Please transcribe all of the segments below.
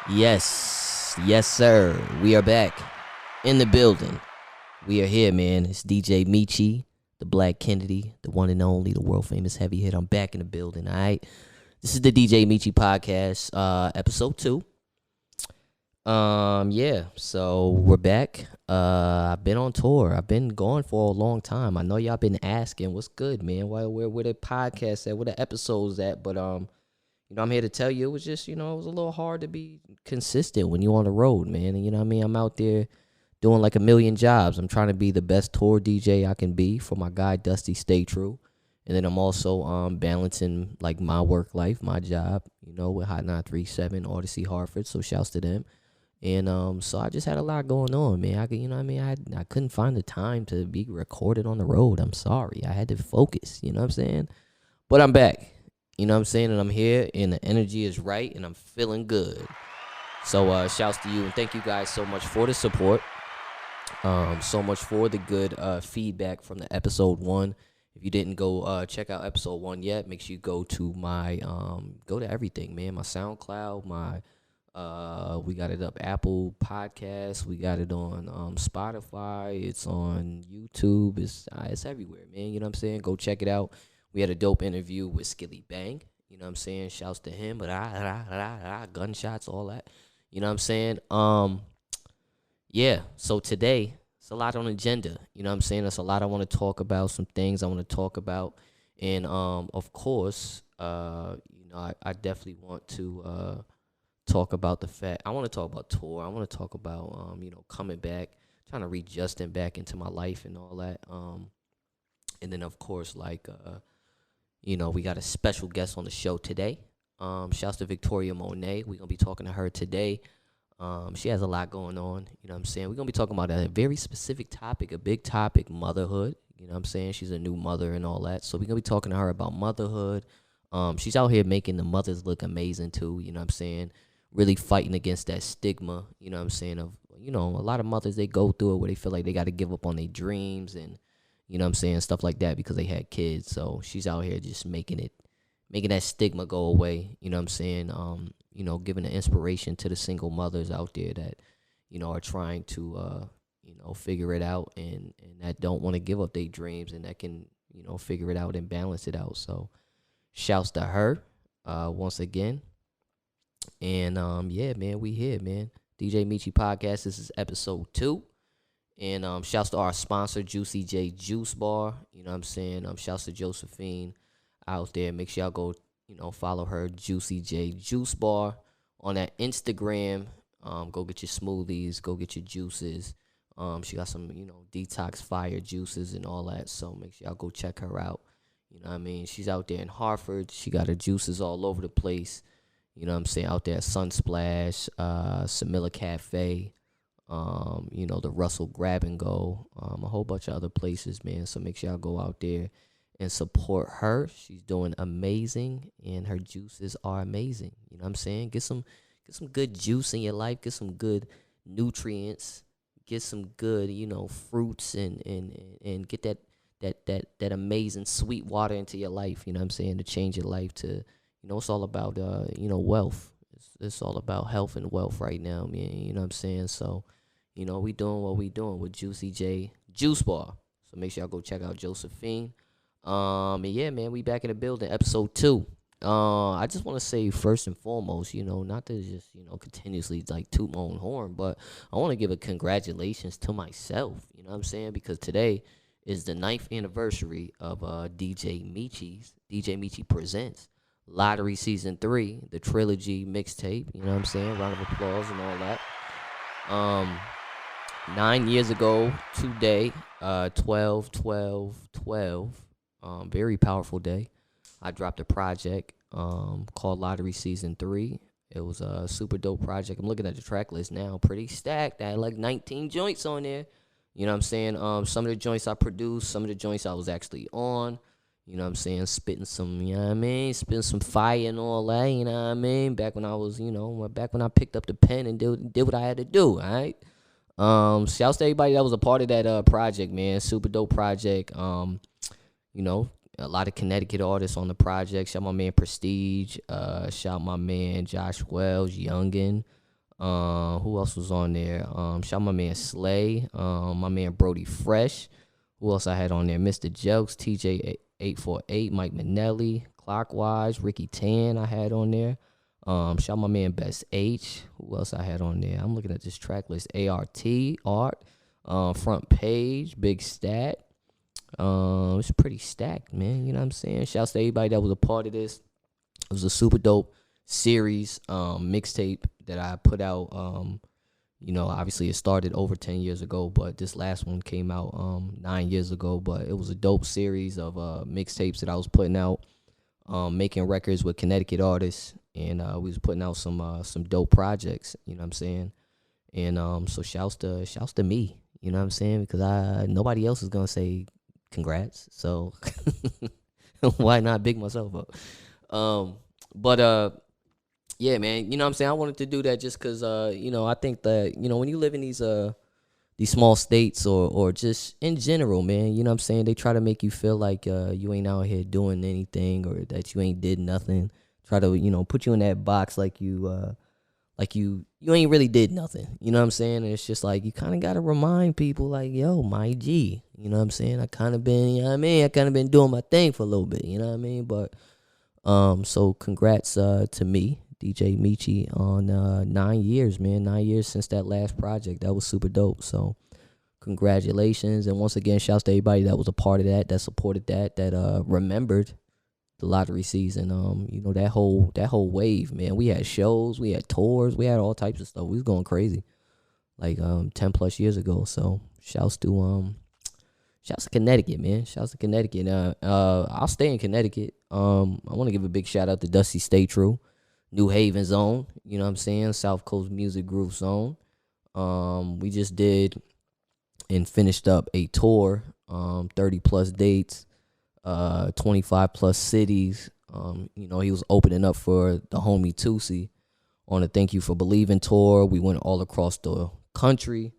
Yes, sir. We are back in the building. We are here, man. It's DJ Meechie, the Black Kennedy, the one and only, the world famous heavy hit. I'm back in the building. All right. This is the DJ Meechie podcast, episode 2. Yeah. So we're back. I've been on tour. I've been gone for a long time. I know y'all been asking, what's good, man? Where the podcast at? Where the episodes at? But I'm here to tell you it was just, it was a little hard to be consistent when you're on the road, man. And you know what I mean? I'm out there doing like a million jobs. I'm trying to be the best tour DJ I can be for my guy Dusty Stay True. And then I'm also balancing like my work life, my job, with Hot 937, Odyssey Hartford. So shouts to them. And so I just had a lot going on, man. I couldn't find the time to be recorded on the road. I'm sorry. I had to focus, you know what I'm saying? But I'm back. You know what I'm saying? And I'm here, and the energy is right, and I'm feeling good. So shouts to you, and thank you guys so much for the support. So much for the good feedback from the episode 1. If you didn't go check out episode 1 yet, make sure you go to my go to everything, man. My SoundCloud, we got it up Apple Podcasts, we got it on Spotify, it's on YouTube, it's everywhere, man. You know what I'm saying? Go check it out. We had a dope interview with Skilly Bang. You know what I'm saying? Shouts to him. But gunshots, all that. You know what I'm saying? Yeah. So today, it's a lot on the agenda. You know what I'm saying? There's a lot I want to talk about, some things I want to talk about. And, of course, I definitely want to talk about the fact. I want to talk about tour. I want to talk about, coming back, trying to read Justin back into my life and all that. And then, of course, we got a special guest on the show today. Shouts to Victoria Monet. We're going to be talking to her today. She has a lot going on. You know what I'm saying? We're going to be talking about a very specific topic, a big topic, motherhood. You know what I'm saying? She's a new mother and all that. So we're going to be talking to her about motherhood. She's out here making the mothers look amazing too. You know what I'm saying? Really fighting against that stigma. You know what I'm saying? Of, a lot of mothers, they go through it where they feel like they got to give up on their dreams and, you know what I'm saying, stuff like that because they had kids. So she's out here just making that stigma go away. You know what I'm saying? Giving the inspiration to the single mothers out there that, are trying to, figure it out and that don't want to give up their dreams and that can, figure it out and balance it out. So shouts to her once again. And, yeah, man, we here, man. DJ Meechie Podcast, this is episode 2. And shouts to our sponsor, Juicy J Juice Bar. You know what I'm saying? Shouts to Josephine out there. Make sure y'all go, follow her, Juicy J Juice Bar, on that Instagram. Go get your smoothies. Go get your juices. She got some, detox fire juices and all that. So make sure y'all go check her out. You know what I mean? She's out there in Hartford. She got her juices all over the place. You know what I'm saying? Out there at Sunsplash, Samilla Cafe. The Russell Grab and Go, a whole bunch of other places, man. So make sure y'all go out there and support her. She's doing amazing, and her juices are amazing. You know what I'm saying? Get some good juice in your life. Get some good nutrients. Get some good, fruits and get that amazing sweet water into your life. You know what I'm saying? To change your life to, it's all about wealth. It's all about health and wealth right now, man. You know what I'm saying? So, we doing what we doing with Juicy J Juice Bar. So make sure y'all go check out Josephine. And yeah, man, we back in the building, episode 2. I just want to say first and foremost, not to just, continuously like toot my own horn, but I want to give a congratulations to myself. You know what I'm saying? Because today is the 9th anniversary of DJ Meechie Presents Lottery Season 3, the trilogy mixtape. You know what I'm saying? Round of applause and all that. 9 years ago today, 12/12/12, very powerful day. I dropped a project called Lottery Season 3. It was a super dope project. I'm looking at the track list now, pretty stacked. I had like 19 joints on there. You know what I'm saying? Some of the joints I produced, some of the joints I was actually on. You know what I'm saying? Spitting some, spitting some fire and all that, you know what I mean? Back when I was, back when I picked up the pen and did what I had to do, all right? Shouts to everybody that was a part of that project, man. Super dope project. A lot of Connecticut artists on the project. Shout my man Prestige. Shout my man Josh Wells, Youngin. Who else was on there? Shout my man Slay. My man Brody Fresh. Who else I had on there? Mr. Jokes, TJ 848, Mike Minnelli, Clockwise, Ricky Tan. I had on there. Shout my man Best H. Who else I had on there? I'm looking at this track list. Art. Front Page, Big Stat. It's pretty stacked, man. You know what I'm saying? Shouts to everybody that was a part of this. It was a super dope series, mixtape that I put out. Obviously it started over 10 years ago, but this last one came out 9 years ago. But it was a dope series of mixtapes that I was putting out, making records with Connecticut artists, and we was putting out some dope projects. You know what I'm saying? And so shouts to me. You know what I'm saying? Because nobody else is gonna say congrats, so why not big myself up? But yeah, man, you know what I'm saying? I wanted to do that just because, I think that, when you live in these small states or just in general, man, you know what I'm saying? They try to make you feel like you ain't out here doing anything or that you ain't did nothing. Try to, put you in that box like you ain't really did nothing. You know what I'm saying? And it's just like, you kind of got to remind people like, yo, my G, you know what I'm saying? I kind of been, you know what I mean? I kind of been doing my thing for a little bit, you know what I mean? But, so congrats to me, DJ Meechie, on 9 years, man. 9 years since that last project. That was super dope. So congratulations. And once again, shouts to everybody that was a part of that supported that remembered the lottery season. That whole wave, man. We had shows, we had tours, we had all types of stuff. We was going crazy. Like 10 plus years ago. So shouts to Connecticut, man. Shouts to Connecticut. I'll stay in Connecticut. I want to give a big shout out to Dusty Stay True, New Haven Zone. You know what I'm saying? South Coast Music Group Zone. We just did and finished up a tour, 30 plus dates, 25 plus cities. He was opening up for the homie Tusi on a Thank You for Believing tour. We went all across the country.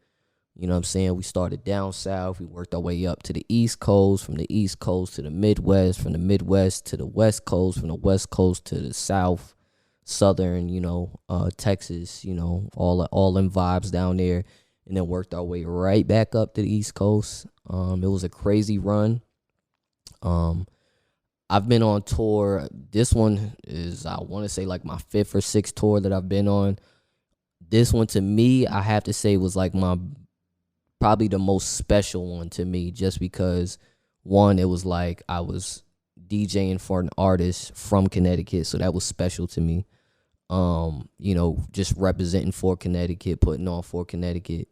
You know what I'm saying? We started down south. We worked our way up to the East Coast, from the East Coast to the Midwest, from the Midwest to the West Coast, from the West Coast to the South, Southern, Texas, all in vibes down there. And then worked our way right back up to the East Coast. It was a crazy run. I've been on tour. This one is, I want to say, like my 5th or 6th tour that I've been on. This one, to me, I have to say was like probably the most special one to me, just because, one, it was like I was DJing for an artist from Connecticut, so that was special to me. Just representing for Connecticut, putting on for Connecticut,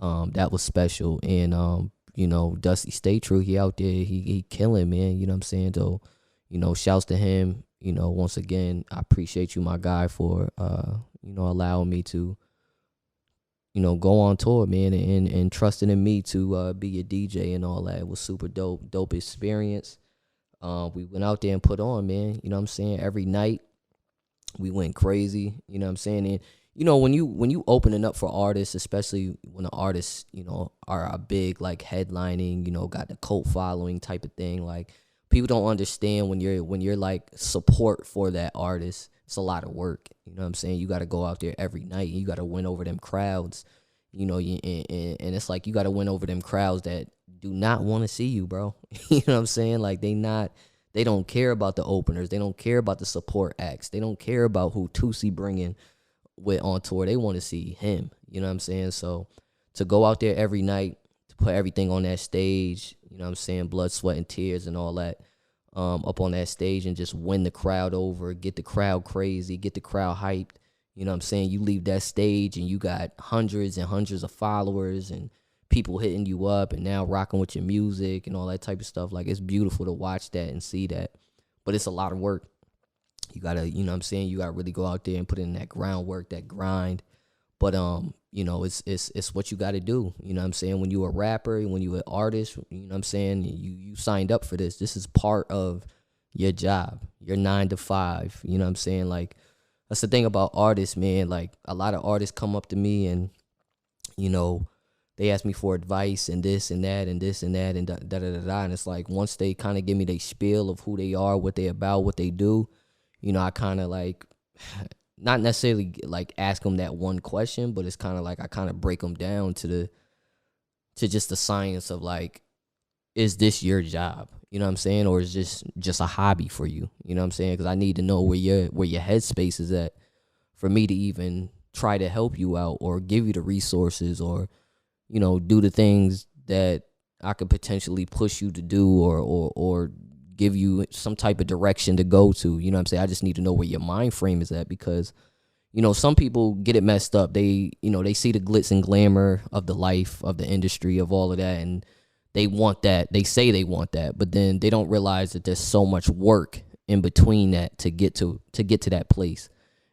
that was special. And Dusty Stay True, he out there, he killing, man. You know what I'm saying? So, shouts to him. Once again, I appreciate you, my guy, for allowing me to go on tour, man, and trusting in me to be a DJ and all that. It was super dope experience. We went out there and put on, man. You know what I'm saying? Every night we went crazy. You know what I'm saying? And when you opening up for artists, especially when the artists are a big like headlining, got the cult following type of thing, like people don't understand when you're like support for that artist. It's a lot of work. You know what I'm saying? You got to go out there every night. You got to win over them crowds. And it's like you got to win over them crowds that do not want to see you, bro. You know what I'm saying? Like they don't care about the openers. They don't care about the support acts. They don't care about who Tusi bringing with on tour. They want to see him. You know what I'm saying? So to go out there every night, to put everything on that stage, you know what I'm saying, blood, sweat, and tears and all that, up on that stage, and just win the crowd over, get the crowd crazy, get the crowd hyped. You know what I'm saying? You leave that stage and you got hundreds and hundreds of followers and people hitting you up and now rocking with your music and all that type of stuff. Like, it's beautiful to watch that and see that. But it's a lot of work. You gotta, you know what I'm saying? You gotta really go out there and put in that groundwork, that grind. But it's what you gotta do. You know what I'm saying? When you a rapper, when you an artist, you know what I'm saying? You signed up for this. This is part of your job, your 9 to 5. You know what I'm saying? Like, that's the thing about artists, man. Like, a lot of artists come up to me and, they ask me for advice and this and that and this and that and da-da-da-da. And it's like, once they kind of give me their spiel of who they are, what they about, what they do, I kind of like not necessarily like ask them that one question, but it's kind of like I kind of break them down to just the science of like, is this your job? You know what I'm saying? Or is this just a hobby for you? You know what I'm saying? Because I need to know where your headspace is at for me to even try to help you out or give you the resources or, you know, do the things that I could potentially push you to do or give you some type of direction to go to. You know what I'm saying? I just need to know where your mind frame is at because, you know, some people get it messed up. They, you know, they see the glitz and glamour of the life, of the industry, of all of that, and they want that. They say they want that, but then they don't realize that there's so much work in between that to get to that place.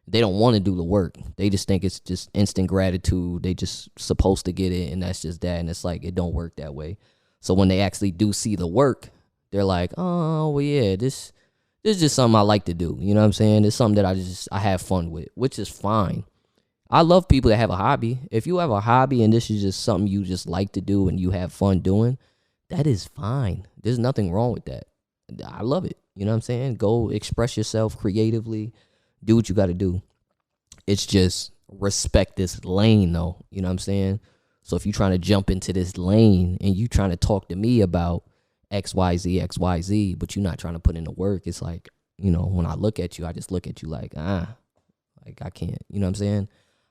They don't want to do the work. They just think it's just instant gratitude. They just supposed to get it, and that's just that. And it's like it don't work that way. So when they actually do see the work, they're like, oh well, yeah, this is just something I like to do. You know what I'm saying? It's something that I have fun with, which is fine. I love people that have a hobby. If you have a hobby and this is just something you just like to do and you have fun doing, that is fine. There's nothing wrong with that. I love it. You know what I'm saying? Go express yourself creatively. Do what you got to do. It's just respect this lane, though. You know what I'm saying? So if you're trying to jump into this lane and you trying to talk to me about XYZ, XYZ, but you're not trying to put in the work, it's like, you know, when I look at you, I just look at you like, like I can't, you know what I'm saying?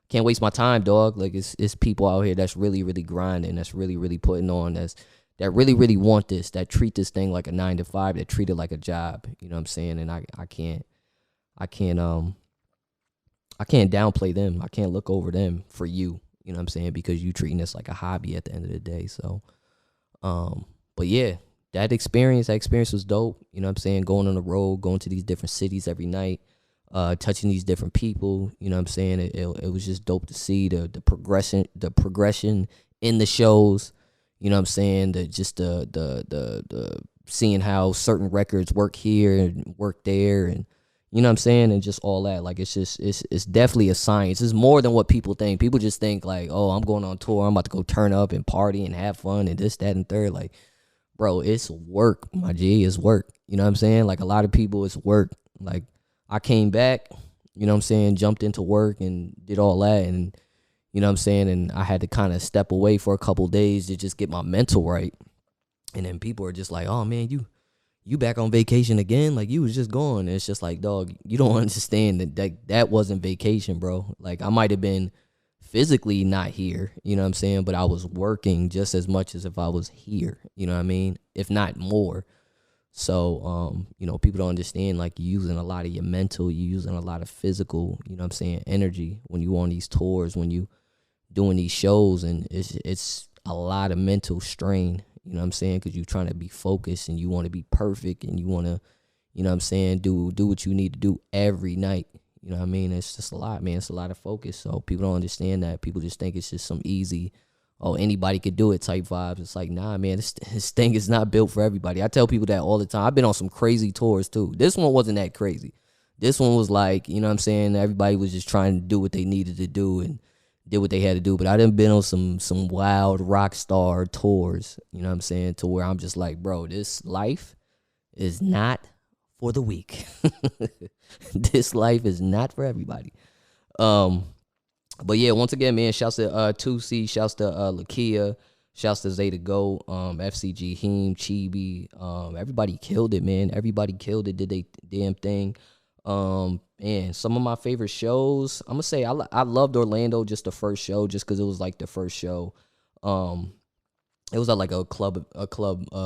Can't waste my time, dog. Like it's people out here that's really, really grinding, that's really, really putting on, that really, really want this, that treat this thing like a 9-to-5, that treat it like a job. You know what I'm saying? And I can't downplay them. I can't look over them for you. You know what I'm saying? Because you treating this like a hobby at the end of the day. So, but yeah, that experience was dope. You know what I'm saying? Going on the road, going to these different cities every night, touching these different people. You know what I'm saying? It was just dope to see the progression in the shows. You know what I'm saying? The seeing how certain records work here and work there, and you know what I'm saying, and just all that. Like it's definitely a science. It's more than what people think. People just think like, oh, I'm going on tour, I'm about to go turn up and party and have fun and this, that, and third. Like, bro, it's work, my G. It's work. You know what I'm saying? Like a lot of people, it's work. Like I came back, you know what I'm saying, jumped into work and did all that, and you know what I'm saying? And I had to kind of step away for a couple days to just get my mental right. And then people are just like, oh, man, you back on vacation again? Like, you was just gone. And it's just like, dog, you don't understand that wasn't vacation, bro. Like, I might have been physically not here, you know what I'm saying? But I was working just as much as if I was here, you know what I mean? If not more. So, you know, people don't understand, like, you're using a lot of your mental, you're using a lot of physical, you know what I'm saying, energy when you on these tours, when you doing these shows, and it's a lot of mental strain, you know what I'm saying, because you're trying to be focused and you want to be perfect and you want to, you know what I'm saying, do what you need to do every night, you know what I mean? It's just a lot, man. It's a lot of focus. So people don't understand that. People just think it's just some easy, oh, anybody could do it type vibes. It's like, nah, man, this thing is not built for everybody. I tell people that all the time. I've been on some crazy tours too. This one wasn't that crazy. This one was like, you know what I'm saying, everybody was just trying to do what they needed to do and did what they had to do. But I done been on some wild rock star tours, you know what I'm saying, to where I'm just like, bro, this life is not for the weak. This life is not for everybody. But yeah, once again, man, shouts to 2C, shouts to Lakia, shouts to Zeta Go, FCG, Heem, Chibi. Everybody killed it, man. Everybody killed it, did they damn thing. And some of my favorite shows, I'm gonna say I loved Orlando, just the first show, just because it was like the first show. It was at like a club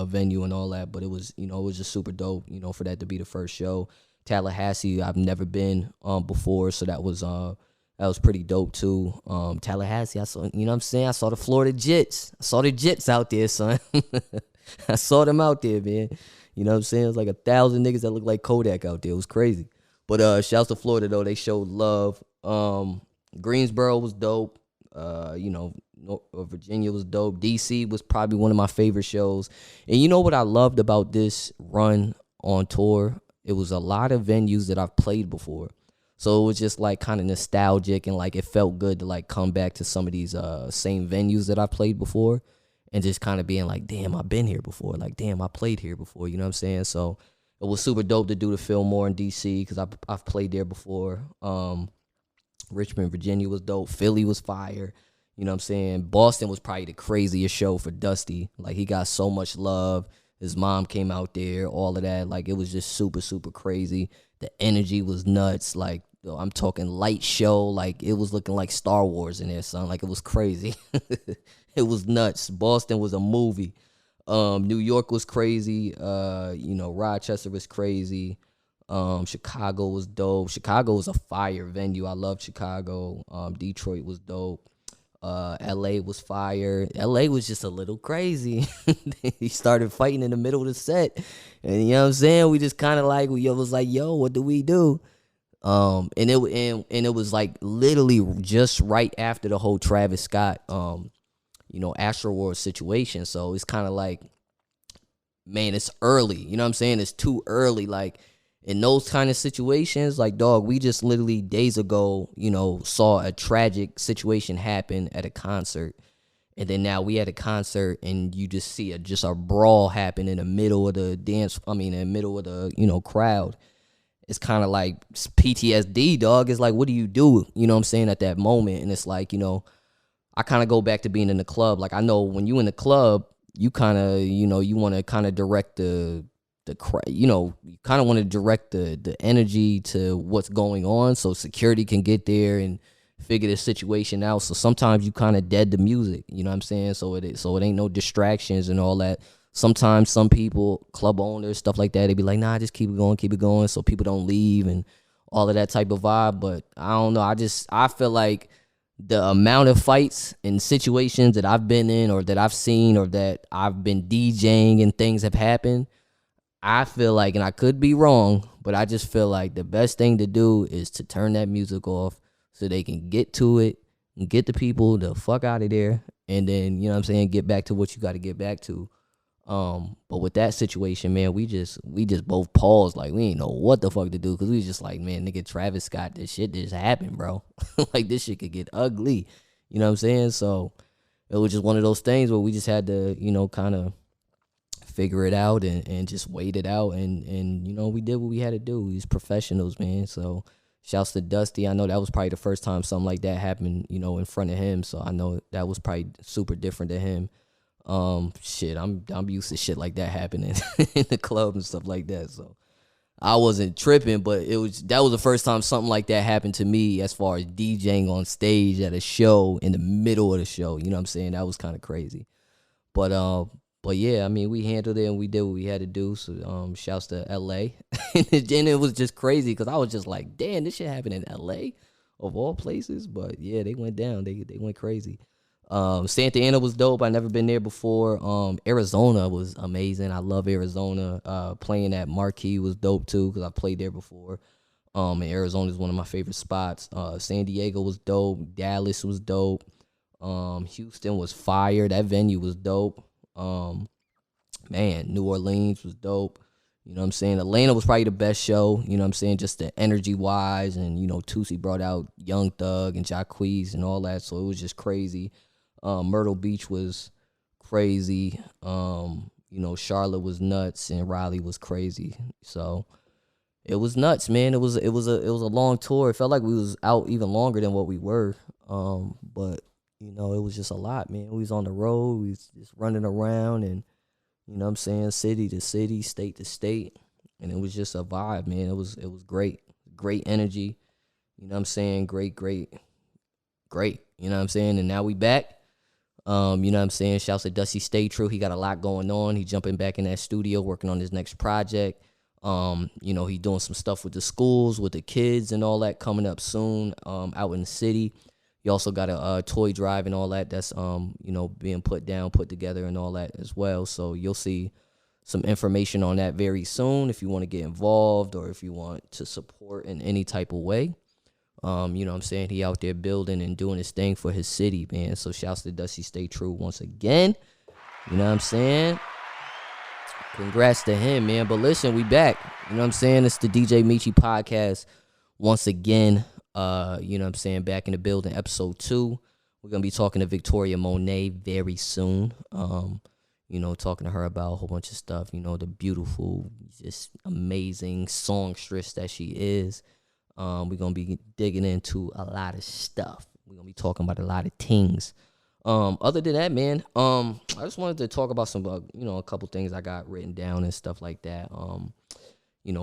venue and all that, but it was, you know, it was just super dope, you know, for that to be the first show. Tallahassee, I've never been before, so that was pretty dope too. Tallahassee, I saw, you know what I'm saying, I saw the Florida Jits. I saw the Jits out there, son. I saw them out there, man. You know what I'm saying? It was like 1,000 niggas that looked like Kodak out there. It was crazy. But shouts to Florida though, they showed love. Greensboro was dope. You know, Virginia was dope. DC was probably one of my favorite shows. And you know what I loved about this run on tour? It was a lot of venues that I've played before. So it was just like kind of nostalgic, and like it felt good to like come back to some of these same venues that I played before, and just kind of being like, damn, I've been here before. Like, damn, I played here before. You know what I'm saying? So it was super dope to do the Fillmore in DC because I've played there before. Richmond, Virginia was dope. Philly was fire. You know what I'm saying? Boston was probably the craziest show for Dusty. Like, he got so much love. His mom came out there, all of that. Like, it was just super, super crazy. The energy was nuts. Like, I'm talking light show. Like, it was looking like Star Wars in there, son. Like, it was crazy. It was nuts. Boston was a movie. New York was crazy. Rochester was crazy. Chicago was dope. Chicago was a fire venue. I loved Chicago. Detroit was dope. LA was fire. LA was just a little crazy. He started fighting in the middle of the set. And you know what I'm saying? We just kind of like, we was like, yo, what do we do? And it was like literally just right after the whole Travis Scott, Astroworld situation. So it's kind of like, man, it's early. You know what I'm saying? It's too early. Like, in those kind of situations, like, dog, we just literally days ago, saw a tragic situation happen at a concert. And then now we at a concert and you just see just a brawl happen in the middle of the in the middle of the, crowd. It's kind of like PTSD, dog. It's like, what do? You know what I'm saying, at that moment? And it's like, I kind of go back to being in the club. Like, I know when you in the club, you kind of, you want to kind of direct the crowd, you kind of want to direct the energy to what's going on so security can get there and figure the situation out. So sometimes you kind of dead the music, you know what I'm saying? So it ain't no distractions and all that. Sometimes some people, club owners, stuff like that, they be like, nah, just keep it going so people don't leave and all of that type of vibe. But I don't know. I feel like the amount of fights and situations that I've been in or that I've seen or that I've been DJing and things have happened, I feel like, and I could be wrong, but I just feel like the best thing to do is to turn that music off so they can get to it and get the people the fuck out of there. And then, you know what I'm saying, get back to what you got to get back to. But with that situation, man, we just both paused. Like, we ain't know what the fuck to do. Cause we was just like, man, nigga, Travis Scott, this shit just happened, bro. Like, this shit could get ugly. You know what I'm saying? So it was just one of those things where we just had to, kind of figure it out and just wait it out. And we did what we had to do. We was professionals, man. So shouts to Dusty. I know that was probably the first time something like that happened, in front of him. So I know that was probably super different to him. I'm used to shit like that happening in the club and stuff like that. So I wasn't tripping, but that was the first time something like that happened to me as far as DJing on stage at a show in the middle of the show. You know what I'm saying? That was kind of crazy. But yeah, I mean, we handled it and we did what we had to do. So shouts to LA. And it was just crazy because I was just like, damn, this shit happened in LA of all places. But yeah, they went down. They went crazy. Santa Ana was dope. I never been there before. Arizona was amazing. I love Arizona. Playing at Marquee was dope too because I played there before. And Arizona is one of my favorite spots. San Diego was dope. Dallas was dope. Houston was fire. That venue was dope. New Orleans was dope. You know what I'm saying? Atlanta was probably the best show, you know what I'm saying, just the energy wise. And, Tootsie brought out Young Thug and Jacquees and all that. So it was just crazy. Myrtle Beach was crazy. Charlotte was nuts and Raleigh was crazy. So it was nuts, man. It was a long tour. It felt like we was out even longer than what we were. But it was just a lot, man. We was on the road. We was just running around and, you know what I'm saying, city to city, state to state. And it was just a vibe, man. It was great. Great energy. You know what I'm saying? Great. You know what I'm saying? And now we back. You know what I'm saying? Shouts to Dusty Stay True. He got a lot going on. He jumping back in that studio, working on his next project. He doing some stuff with the schools, with the kids and all that coming up soon, out in the city. He also got a toy drive and all that that's, being put together and all that as well. So you'll see some information on that very soon if you want to get involved or if you want to support in any type of way. You know what I'm saying? He out there building and doing his thing for his city, man. So shouts to Dusty Stay True once again. You know what I'm saying? Congrats to him, man. But listen, we back. You know what I'm saying? It's the DJ Meechie podcast once again. You know what I'm saying? Back in the building, episode 2. We're going to be talking to Victoria Monet very soon. Talking to her about a whole bunch of stuff. The beautiful, just amazing songstress that she is. We're gonna be digging into a lot of stuff. We're gonna be talking about a lot of things. Other than that, man, I just wanted to talk about some, a couple things I got written down and stuff like that.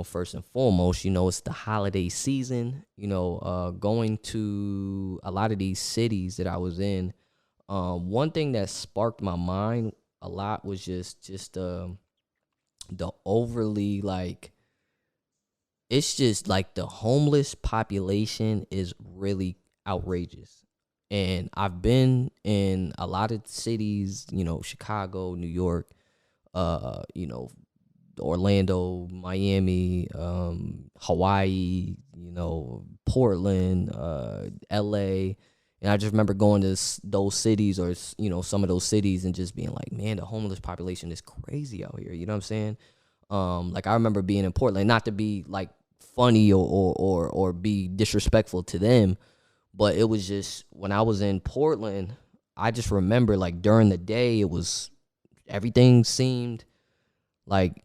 First and foremost, it's the holiday season. Going to a lot of these cities that I was in. One thing that sparked my mind a lot was just the overly like. It's just like the homeless population is really outrageous. And I've been in a lot of cities, Chicago, New York, uh, you know, Orlando, Miami, Hawaii, Portland, LA. And I just remember going to those cities or, some of those cities and just being like, man, the homeless population is crazy out here. You know what I'm saying? Like I remember being in Portland, not to be like funny or be disrespectful to them, but it was just when I was in Portland, I just remember like during the day, everything seemed like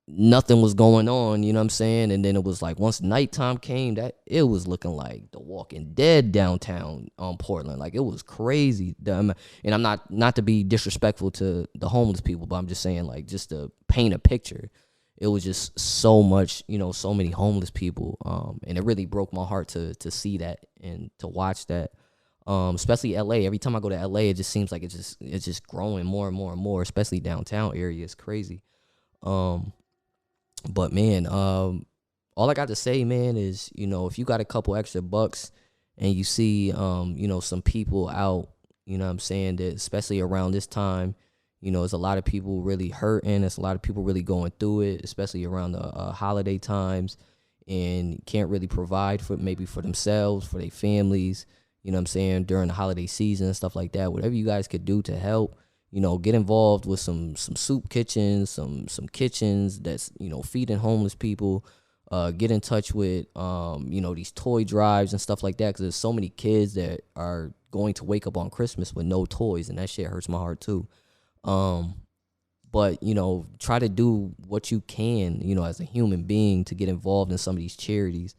nothing was going on, you know what I'm saying? And then it was like once nighttime came, that it was looking like The Walking Dead downtown Portland. Like it was crazy. And I'm not to be disrespectful to the homeless people, but I'm just saying like just to paint a picture. It was just so much, so many homeless people. And it really broke my heart to see that and to watch that. Especially LA. Every time I go to LA, it just seems like it's just growing more and more and more, especially downtown area. It's crazy. But man, all I got to say, man, is, if you got a couple extra bucks and you see, some people out, you know what I'm saying, that especially around this time, there's a lot of people really hurting. There's a lot of people really going through it, especially around the holiday times, and can't really provide for themselves, for their families, you know what I'm saying, during the holiday season and stuff like that. Whatever you guys could do to help, get involved with some soup kitchens, some kitchens that's, feeding homeless people. Get in touch with, these toy drives and stuff like that, because there's so many kids that are going to wake up on Christmas with no toys, and that shit hurts my heart too. But, try to do what you can, as a human being to get involved in some of these charities.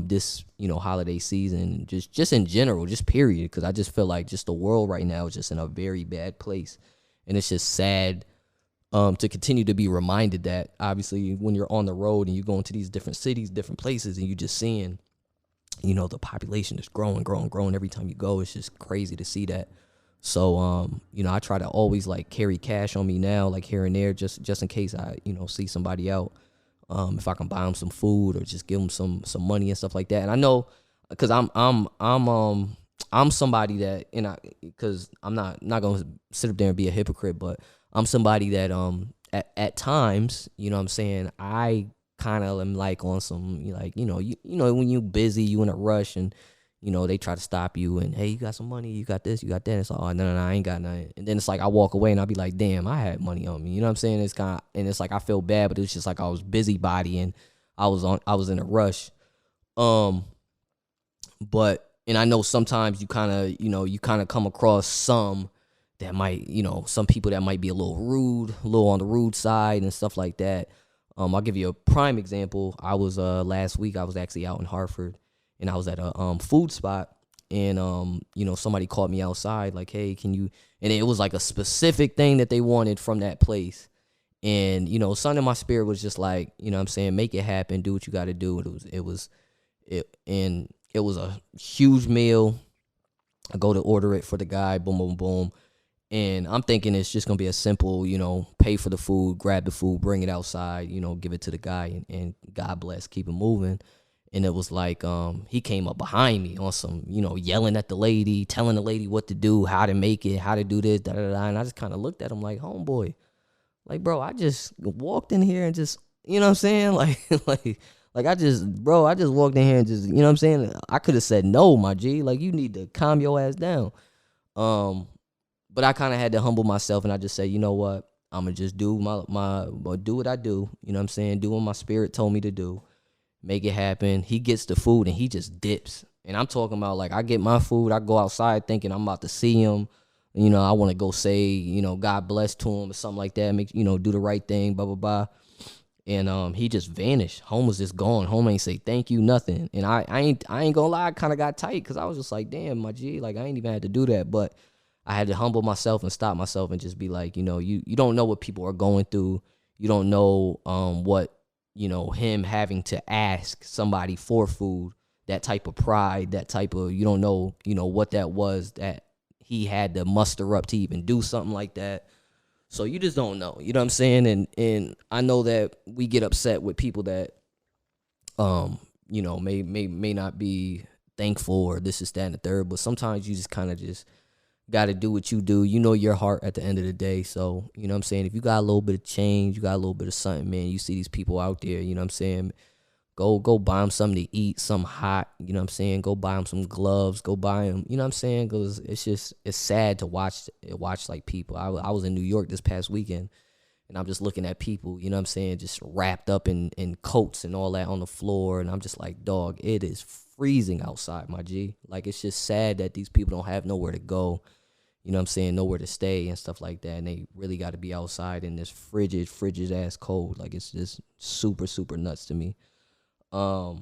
This, holiday season, just in general, just period. Because I just feel like just the world right now is just in a very bad place. And it's just sad to continue to be reminded that, obviously, when you're on the road and you're going to these different cities, different places, and you're just seeing, the population is growing every time you go. It's just crazy to see that. So, I try to always, like, carry cash on me now, like, here and there, just in case I, see somebody out. If I can buy them some food or just give them some money and stuff like that. And I know, because I'm somebody that, because I'm not gonna sit up there and be a hypocrite, but I'm somebody that at times, what I'm saying, I kind of am like on some like when you busy, you in a rush, and they try to stop you and, hey, you got some money, you got this, you got that. It's like, oh, no, I ain't got nothing. And then it's like I walk away and I'll be like, damn, I had money on me. You know what I'm saying? It's kind of, and it's like I feel bad, but it's just like I was busybody and I was in a rush. But and I know sometimes you kind of come across some that might, some people that might be a little rude, a little on the rude side and stuff like that. I'll give you a prime example. I was last week I was actually out in Hartford. And I was at a food spot, and somebody called me outside like, hey, can you? And it was like a specific thing that they wanted from that place, and something in my spirit was just like, what I'm saying, make it happen, do what you got to do. It was a huge meal. I go to order it for the guy, boom, boom, boom, and I'm thinking it's just gonna be a simple, pay for the food, grab the food, bring it outside, give it to the guy, and God bless, keep it moving. And it was like he came up behind me on some, yelling at the lady, telling the lady what to do, how to make it, how to do this, da da da. And I just kind of looked at him like, homeboy, like, bro, I just walked in here and just, you know what I'm saying? Like I just walked in here and just, you know what I'm saying? I could have said no, my G. Like, you need to calm your ass down. But I kind of had to humble myself, and I just said, you know what? I'm going to just do do what I do. You know what I'm saying? Do what my spirit told me to do. Make it happen. He gets the food and he just dips. And I'm talking about, like, I get my food, I go outside thinking I'm about to see him. I want to go say, God bless to him or something like that. Make, do the right thing, blah, blah, blah. and he just vanished. Home was just gone. Home ain't say thank you, nothing. And I ain't gonna lie, I kind of got tight because I was just like, damn, my G, like I ain't even had to do that, but I had to humble myself and stop myself and just be like, you don't know what people are going through. You don't know what him having to ask somebody for food, that type of pride, that type of, you don't know what that was that he had to muster up to even do something like that. So you just don't know. You know what I'm saying? And I know that we get upset with people that may not be thankful or this is that and the third, but sometimes you just kind of just got to do what you do. You know your heart at the end of the day. So, you know what I'm saying? If you got a little bit of change, you got a little bit of something, man, you see these people out there, you know what I'm saying? Go buy them something to eat, something hot, you know what I'm saying? Go buy them some gloves, go buy them, you know what I'm saying? Because it's sad to watch like people. I was in New York this past weekend, and I'm just looking at people, you know what I'm saying, just wrapped up in coats and all that on the floor, and I'm just like, dog, it is freezing outside, my G. Like, it's just sad that these people don't have nowhere to go, you know what I'm saying, nowhere to stay and stuff like that, and they really got to be outside in this frigid ass cold. Like, it's just super, super nuts to me. So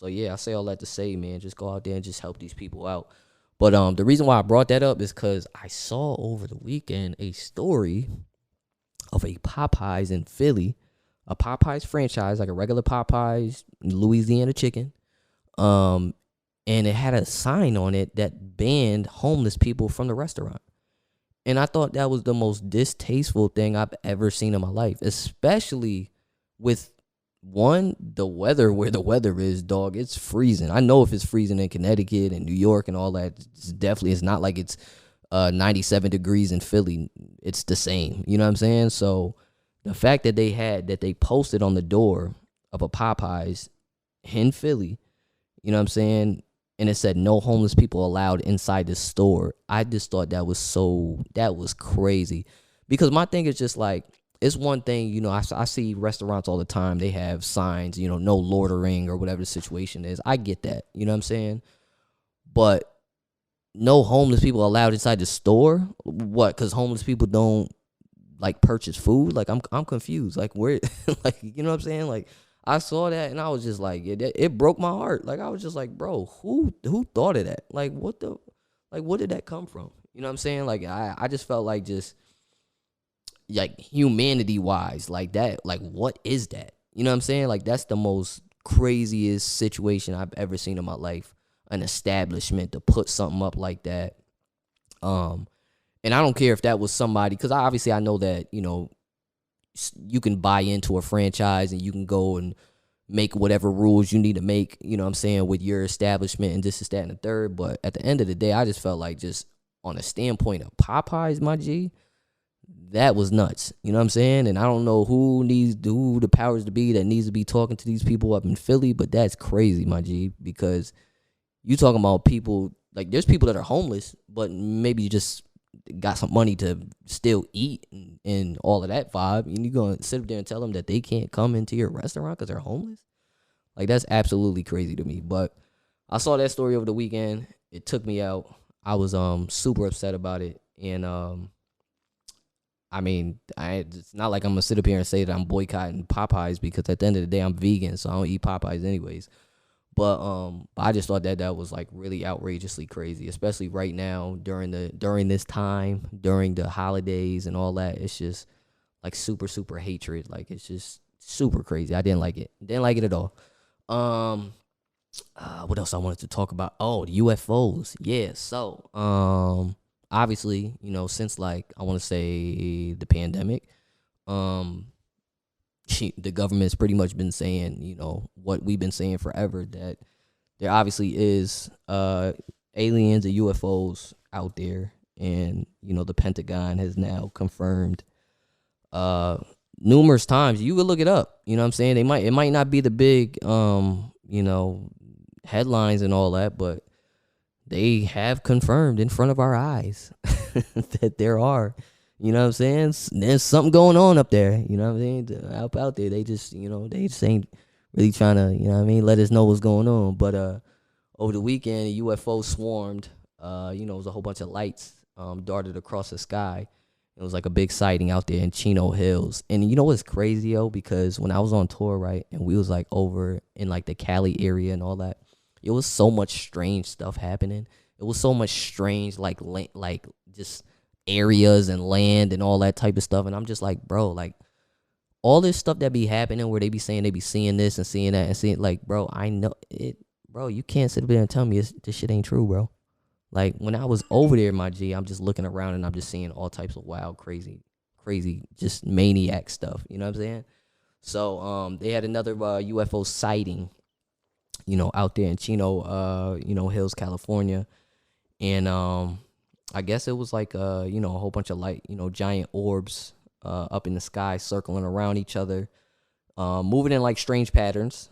yeah, I say all that to say, man, just go out there and just help these people out. But the reason why I brought that up is because I saw over the weekend a story of a Popeyes in Philly, a Popeyes franchise, like a regular Popeyes Louisiana chicken. And it had a sign on it that banned homeless people from the restaurant. And I thought that was the most distasteful thing I've ever seen in my life, especially with the weather where the weather is, dog. It's freezing. I know if it's freezing in Connecticut and New York and all that, it's not like it's 97 degrees in Philly. It's the same. You know what I'm saying? So the fact that they posted on the door of a Popeyes in Philly, you know what I'm saying, and it said no homeless people allowed inside the store, I just thought that was crazy. Because my thing is just like, it's one thing, I see restaurants all the time. They have signs, no loitering or whatever the situation is. I get that, you know what I'm saying? But no homeless people allowed inside the store? What? Because homeless people don't like purchase food? Like, I'm confused. Like, where? Like, you know what I'm saying? Like, I saw that and I was just like, it broke my heart. Like, I was just like, bro, who thought of that? Like, where did that come from? You know what I'm saying? Like, I just felt like just, like, humanity wise, like that, like, what is that? You know what I'm saying? Like, that's the most craziest situation I've ever seen in my life. An establishment to put something up like that. And I don't care if that was somebody, because I know that, you can buy into a franchise and you can go and make whatever rules you need to make, you know what I'm saying, with your establishment and this, that, and the third. But at the end of the day, I just felt like, just on a standpoint of Popeyes, my G, that was nuts. You know what I'm saying? And I don't know who the powers to be that needs to be talking to these people up in Philly, but that's crazy, my G, because you talking about people, like, there's people that are homeless, but maybe you just got some money to still eat and all of that vibe, and you gonna sit up there and tell them that they can't come into your restaurant because they're homeless? Like, that's absolutely crazy to me. But I saw that story over the weekend. It took me out. I was super upset about it. And I mean, it's not like I'm gonna sit up here and say that I'm boycotting Popeyes, because at the end of the day, I'm vegan, so I don't eat Popeyes anyways. But I just thought that was like really outrageously crazy, especially right now during this time, during the holidays and all that. It's just like super, super hatred. Like, it's just super crazy. I didn't like it. Didn't like it at all. What else I wanted to talk about? Oh, the UFOs. Yeah. So, obviously, since, like, I want to say the pandemic, the government's pretty much been saying, what we've been saying forever, that there obviously is aliens or UFOs out there. And, the Pentagon has now confirmed numerous times. You could look it up. You know what I'm saying? It might not be the big, headlines and all that, but they have confirmed in front of our eyes that there are. You know what I'm saying? There's something going on up there. You know what I'm saying? Out there, they just, they just ain't really trying to, let us know what's going on. But over the weekend, a UFO swarmed. It was a whole bunch of lights darted across the sky. It was like a big sighting out there in Chino Hills. And you know what's crazy, yo? Because when I was on tour, right, and we was like over in like the Cali area and all that, it was so much strange stuff happening. It was so much strange, like like just areas and land and all that type of stuff. And I'm just like, bro, like all this stuff that be happening where they be saying they be seeing this and seeing that and seeing, like, bro, I know it, bro. You can't sit there and tell me this shit ain't true, bro. Like when I was over there, my G, I'm just looking around and I'm just seeing all types of wild, crazy, just maniac stuff. You know what I'm saying? So they had another UFO sighting, you know, out there in Chino, you know, Hills, California, and I guess it was like you know, a whole bunch of light, you know, giant orbs up in the sky circling around each other, moving in like strange patterns.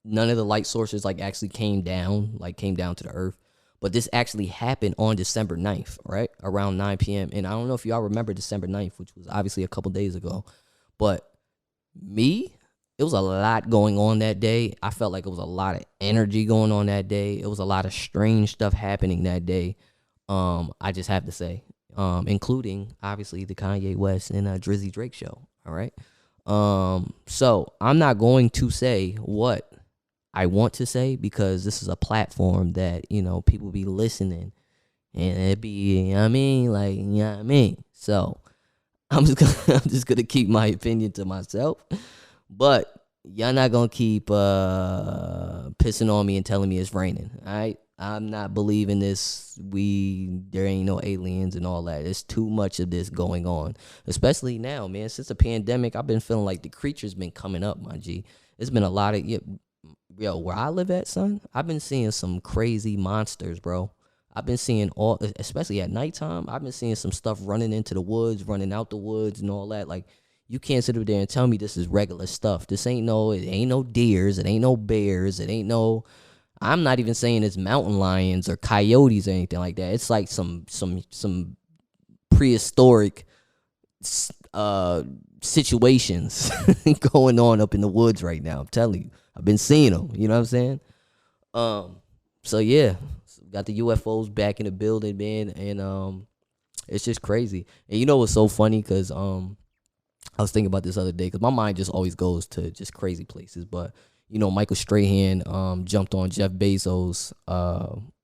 None of the light sources like actually came down to the earth. But this actually happened on December 9th, right? Around 9 p.m. And I don't know if y'all remember December 9th, which was obviously a couple days ago. But it was a lot going on that day. I felt like it was a lot of energy going on that day. It was a lot of strange stuff happening that day. I just have to say, including obviously the Kanye West and Drizzy Drake show. All right. So I'm not going to say what I want to say because this is a platform that, you know, people be listening and it be, you know what I mean? Like, you know what I mean? So I'm just gonna keep my opinion to myself. But y'all not gonna keep pissing on me and telling me it's raining. All right. I'm not believing this. There ain't no aliens and all that. There's too much of this going on, especially now, man. Since the pandemic, I've been feeling like the creature's been coming up, my G. It's been a lot of, yo, where I live at, son, I've been seeing some crazy monsters, bro. I've been seeing especially at nighttime, I've been seeing some stuff running into the woods, running out the woods and all that. Like, you can't sit over there and tell me this is regular stuff. It ain't no deers, it ain't no bears, it ain't no, I'm not even saying it's mountain lions or coyotes or anything like that. It's like some prehistoric situations going on up in the woods right now. I'm telling you, I've been seeing them. You know what I'm saying? So yeah, got the UFOs back in the building, man, and it's just crazy. And you know what's so funny? Cause I was thinking about this other day, cause my mind just always goes to just crazy places. But you know, Michael Strahan jumped on Jeff Bezos'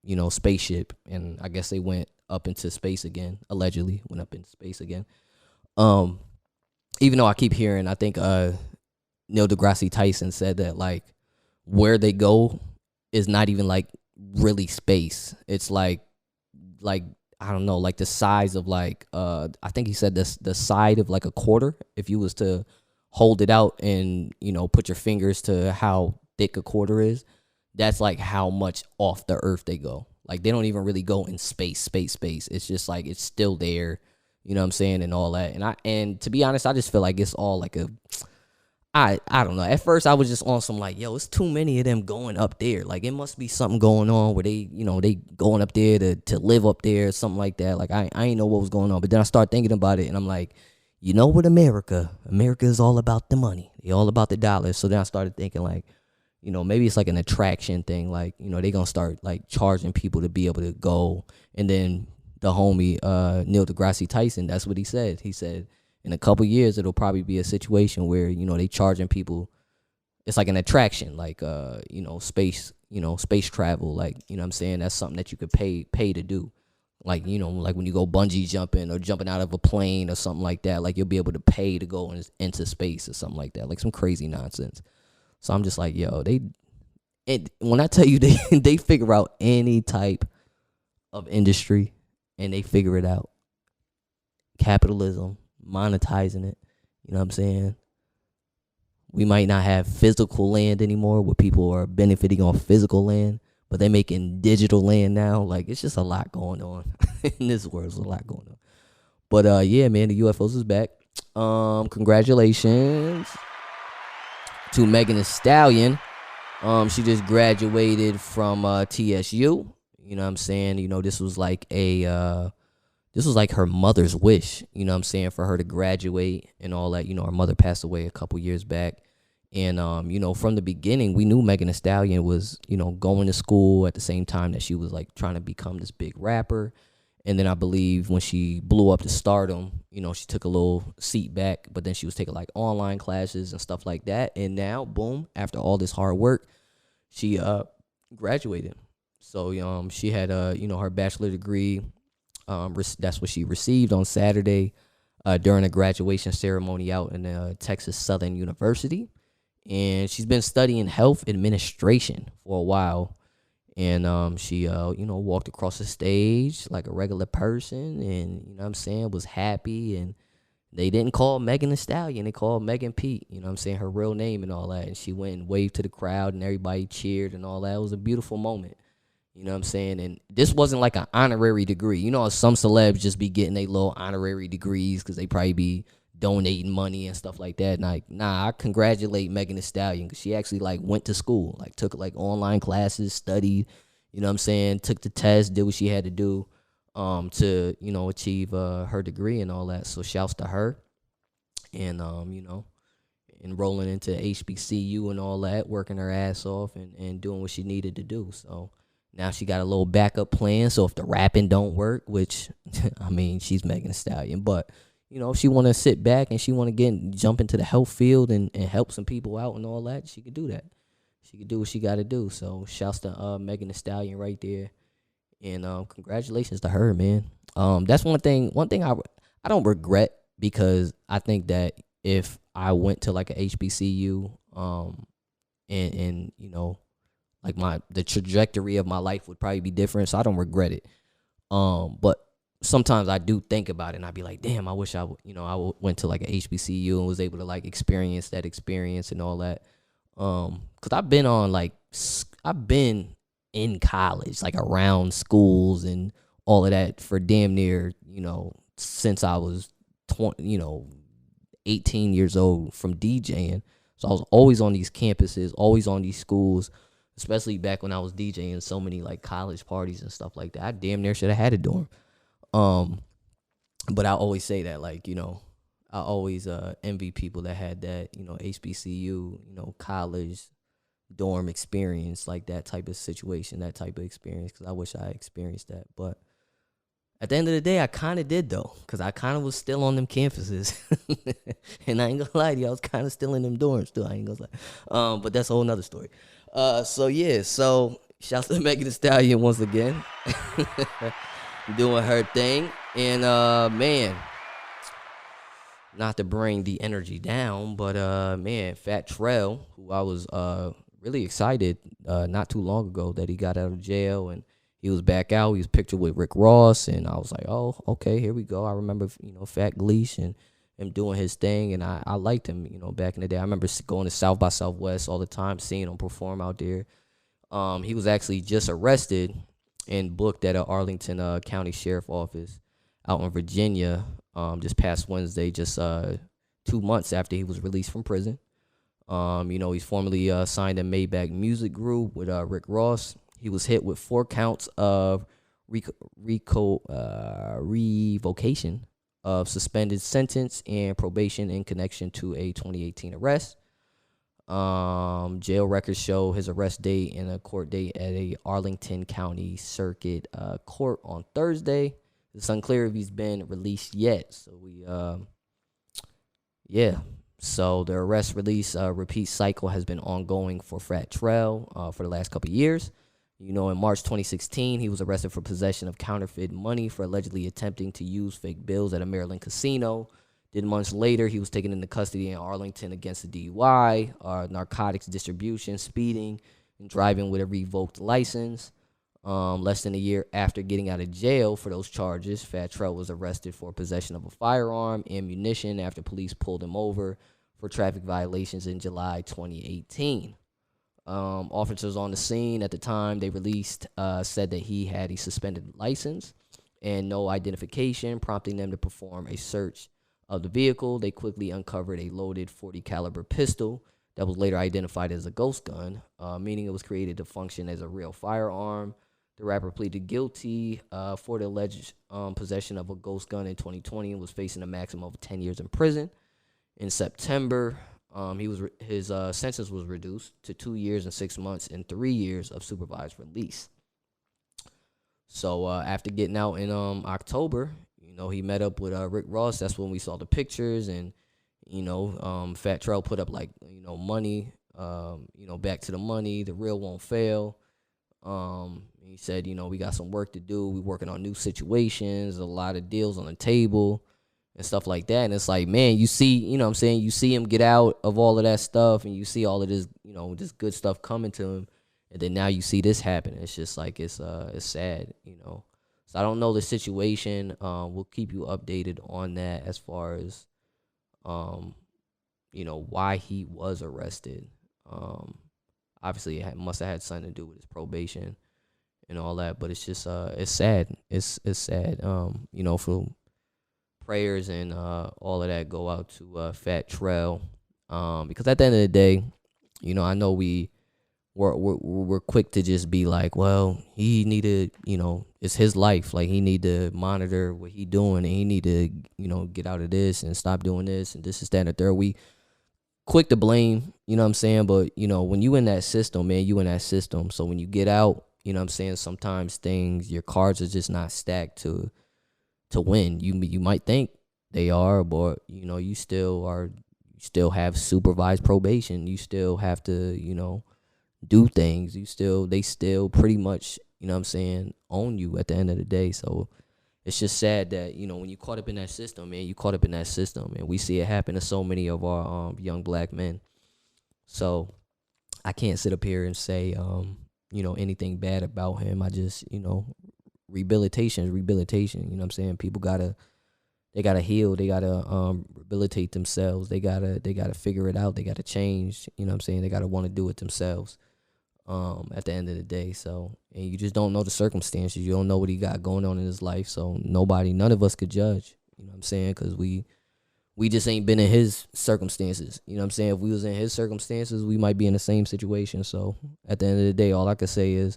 you know, spaceship, and I guess they went up into space again. Allegedly went up into space again. Even though I keep hearing, I think Neil deGrasse Tyson said that like where they go is not even like really space. It's like I don't know, like the size of like I think he said this the side of like a quarter. If you was to hold it out and, you know, put your fingers to how thick a quarter is, that's like how much off the earth they go. Like they don't even really go in space. It's just like it's still there, you know what I'm saying, and all that. And to be honest, I just feel like it's all like I don't know. At first I was just on some like, yo, it's too many of them going up there. Like it must be something going on where they, you know, they going up there to live up there or something like that. Like I ain't know what was going on. But then I started thinking about it and I'm like, you know what, America is all about the money. They all about the dollars. So then I started thinking like, you know, maybe it's like an attraction thing. Like, you know, they going to start like charging people to be able to go. And then the homie, Neil deGrasse Tyson, that's what he said. He said in a couple years, it'll probably be a situation where, you know, they charging people. It's like an attraction, like, you know, space travel. Like, you know what I'm saying? That's something that you could pay to do. Like, you know, like when you go bungee jumping or jumping out of a plane or something like that, like you'll be able to pay to go into space or something like that, like some crazy nonsense. So I'm just like, yo, when I tell you they figure out any type of industry and they figure it out. Capitalism, monetizing it, you know what I'm saying? We might not have physical land anymore where people are benefiting on physical land, but they're making digital land now. Like, it's just a lot going on. In this world, there's a lot going on. But, yeah, man, the UFOs is back. Congratulations to Megan Thee Stallion. She just graduated from TSU. You know what I'm saying? You know, this was like her mother's wish, you know what I'm saying, for her to graduate and all that. You know, her mother passed away a couple years back. And, you know, from the beginning, we knew Megan Thee Stallion was, you know, going to school at the same time that she was, like, trying to become this big rapper. And then I believe when she blew up to stardom, she took a little seat back, but then she was taking like online classes and stuff like that. And now, boom, after all this hard work, she graduated. So she had her bachelor degree. That's what she received on Saturday during a graduation ceremony out in Texas Southern University. And she's been studying health administration for a while. And she walked across the stage like a regular person, and you know what I'm saying, was happy. And they didn't call Megan Thee Stallion, they called Megan Pete, you know what I'm saying, her real name and all that. And she went and waved to the crowd and everybody cheered and all that. It was a beautiful moment. You know what I'm saying? And this wasn't like an honorary degree. You know, some celebs just be getting their little honorary degrees because they probably be donating money and stuff like that. Like, nah, I congratulate Megan Thee Stallion because she actually like went to school, like took like online classes, studied, you know what I'm saying, took the test, did what she had to do to, achieve her degree and all that. So shouts to her. And, enrolling into HBCU and all that, working her ass off and doing what she needed to do. So now she got a little backup plan. So if the rapping don't work, which, I mean, she's Megan Thee Stallion, but, if she want to sit back and she want to jump into the health field and help some people out and all that, she could do that. She could do what she got to do. So shouts to Megan Thee Stallion right there. And congratulations to her, man. That's one thing I don't regret, because I think that if I went to like a HBCU, and like the trajectory of my life would probably be different, so I don't regret it. But sometimes I do think about it, and I'd be like, damn, I wish I went to like a HBCU and was able to like experience that experience and all that. Cause I've been in college, like around schools and all of that for damn near, since I was 18 years old from DJing. So I was always on these campuses, always on these schools, especially back when I was DJing so many like college parties and stuff like that. I damn near should have had a dorm. But I always say that, like, I always envy people that had that, HBCU, college dorm experience, like that type of situation, that type of experience, because I wish I experienced that. But at the end of the day, I kind of did, though, because I kind of was still on them campuses. And I ain't gonna lie to you, I was kind of still in them dorms, too. I ain't gonna lie. But that's a whole nother story. So shouts to Megan Thee Stallion once again. Doing her thing. And, man, not to bring the energy down, but, man, Fat Trell, who I was really excited not too long ago that he got out of jail and he was back out. He was pictured with Rick Ross, and I was like, oh, okay, here we go. I remember, Fat Gleesh and him doing his thing, and I liked him, back in the day. I remember going to South by Southwest all the time, seeing him perform out there. He was actually just arrested and booked at a Arlington County Sheriff Office out in Virginia this past Wednesday, just 2 months after he was released from prison. He's formerly signed a Maybach Music Group with Rick Ross. He was hit with 4 counts of revocation of suspended sentence and probation in connection to a 2018 arrest. Jail records show his arrest date and a court date at a Arlington County Circuit court on Thursday. It's unclear if he's been released yet. So So the arrest release repeat cycle has been ongoing for Fat Trell for the last couple of years. In March 2016, he was arrested for possession of counterfeit money for allegedly attempting to use fake bills at a Maryland casino. Then months later, he was taken into custody in Arlington against a DUI, narcotics distribution, speeding, and driving with a revoked license. Less than a year after getting out of jail for those charges, Fat Trell was arrested for possession of a firearm, ammunition, after police pulled him over for traffic violations in July 2018. Officers on the scene at the time they released said that he had a suspended license and no identification, prompting them to perform a search of the vehicle. They quickly uncovered a loaded .40 caliber pistol that was later identified as a ghost gun, meaning it was created to function as a real firearm. The rapper pleaded guilty for the alleged possession of a ghost gun in 2020 and was facing a maximum of 10 years in prison. In September, his sentence was reduced to 2 years and 6 months and 3 years of supervised release. So after getting out in October, he met up with Rick Ross. That's when we saw the pictures, and Fat Trell put up like money, back to the money. The real won't fail. He said, we got some work to do. We working on new situations, a lot of deals on the table and stuff like that. And it's like, man, you see, what I'm saying? You see him get out of all of that stuff, and you see all of this, this good stuff coming to him. And then now you see this happen. It's just like, it's sad, So I don't know the situation. We'll keep you updated on that as far as, why he was arrested. Obviously it must have had something to do with his probation and all that, but it's just it's sad. It's sad. For prayers and all of that go out to Fat Trell, because at the end of the day, I know we're quick to just be like, well, he needed, it's his life, like he need to monitor what he doing, and he need to get out of this and stop doing this and this is that and the third. We quick to blame, you know what I'm saying? But, when you in that system, man, you in that system. So when you get out, you know what I'm saying, sometimes your cards are just not stacked to win. You might think they are, but, you still have supervised probation. You still have to, do things. They still pretty much, you know what I'm saying, own you at the end of the day. So it's just sad that, when you caught up in that system, man, you caught up in that system. And we see it happen to so many of our young black men. So I can't sit up here and say, anything bad about him. I just, rehabilitation is rehabilitation. You know what I'm saying? People they gotta heal. They gotta rehabilitate themselves. They gotta figure it out. They gotta change. You know what I'm saying? They gotta want to do it themselves. At the end of the day. So, and you just don't know the circumstances. You don't know what he got going on in his life. So none of us could judge, you know what I'm saying? Because we just ain't been in his circumstances. You know what I'm saying? If we was in his circumstances, we might be in the same situation. So at the end of the day, all I could say is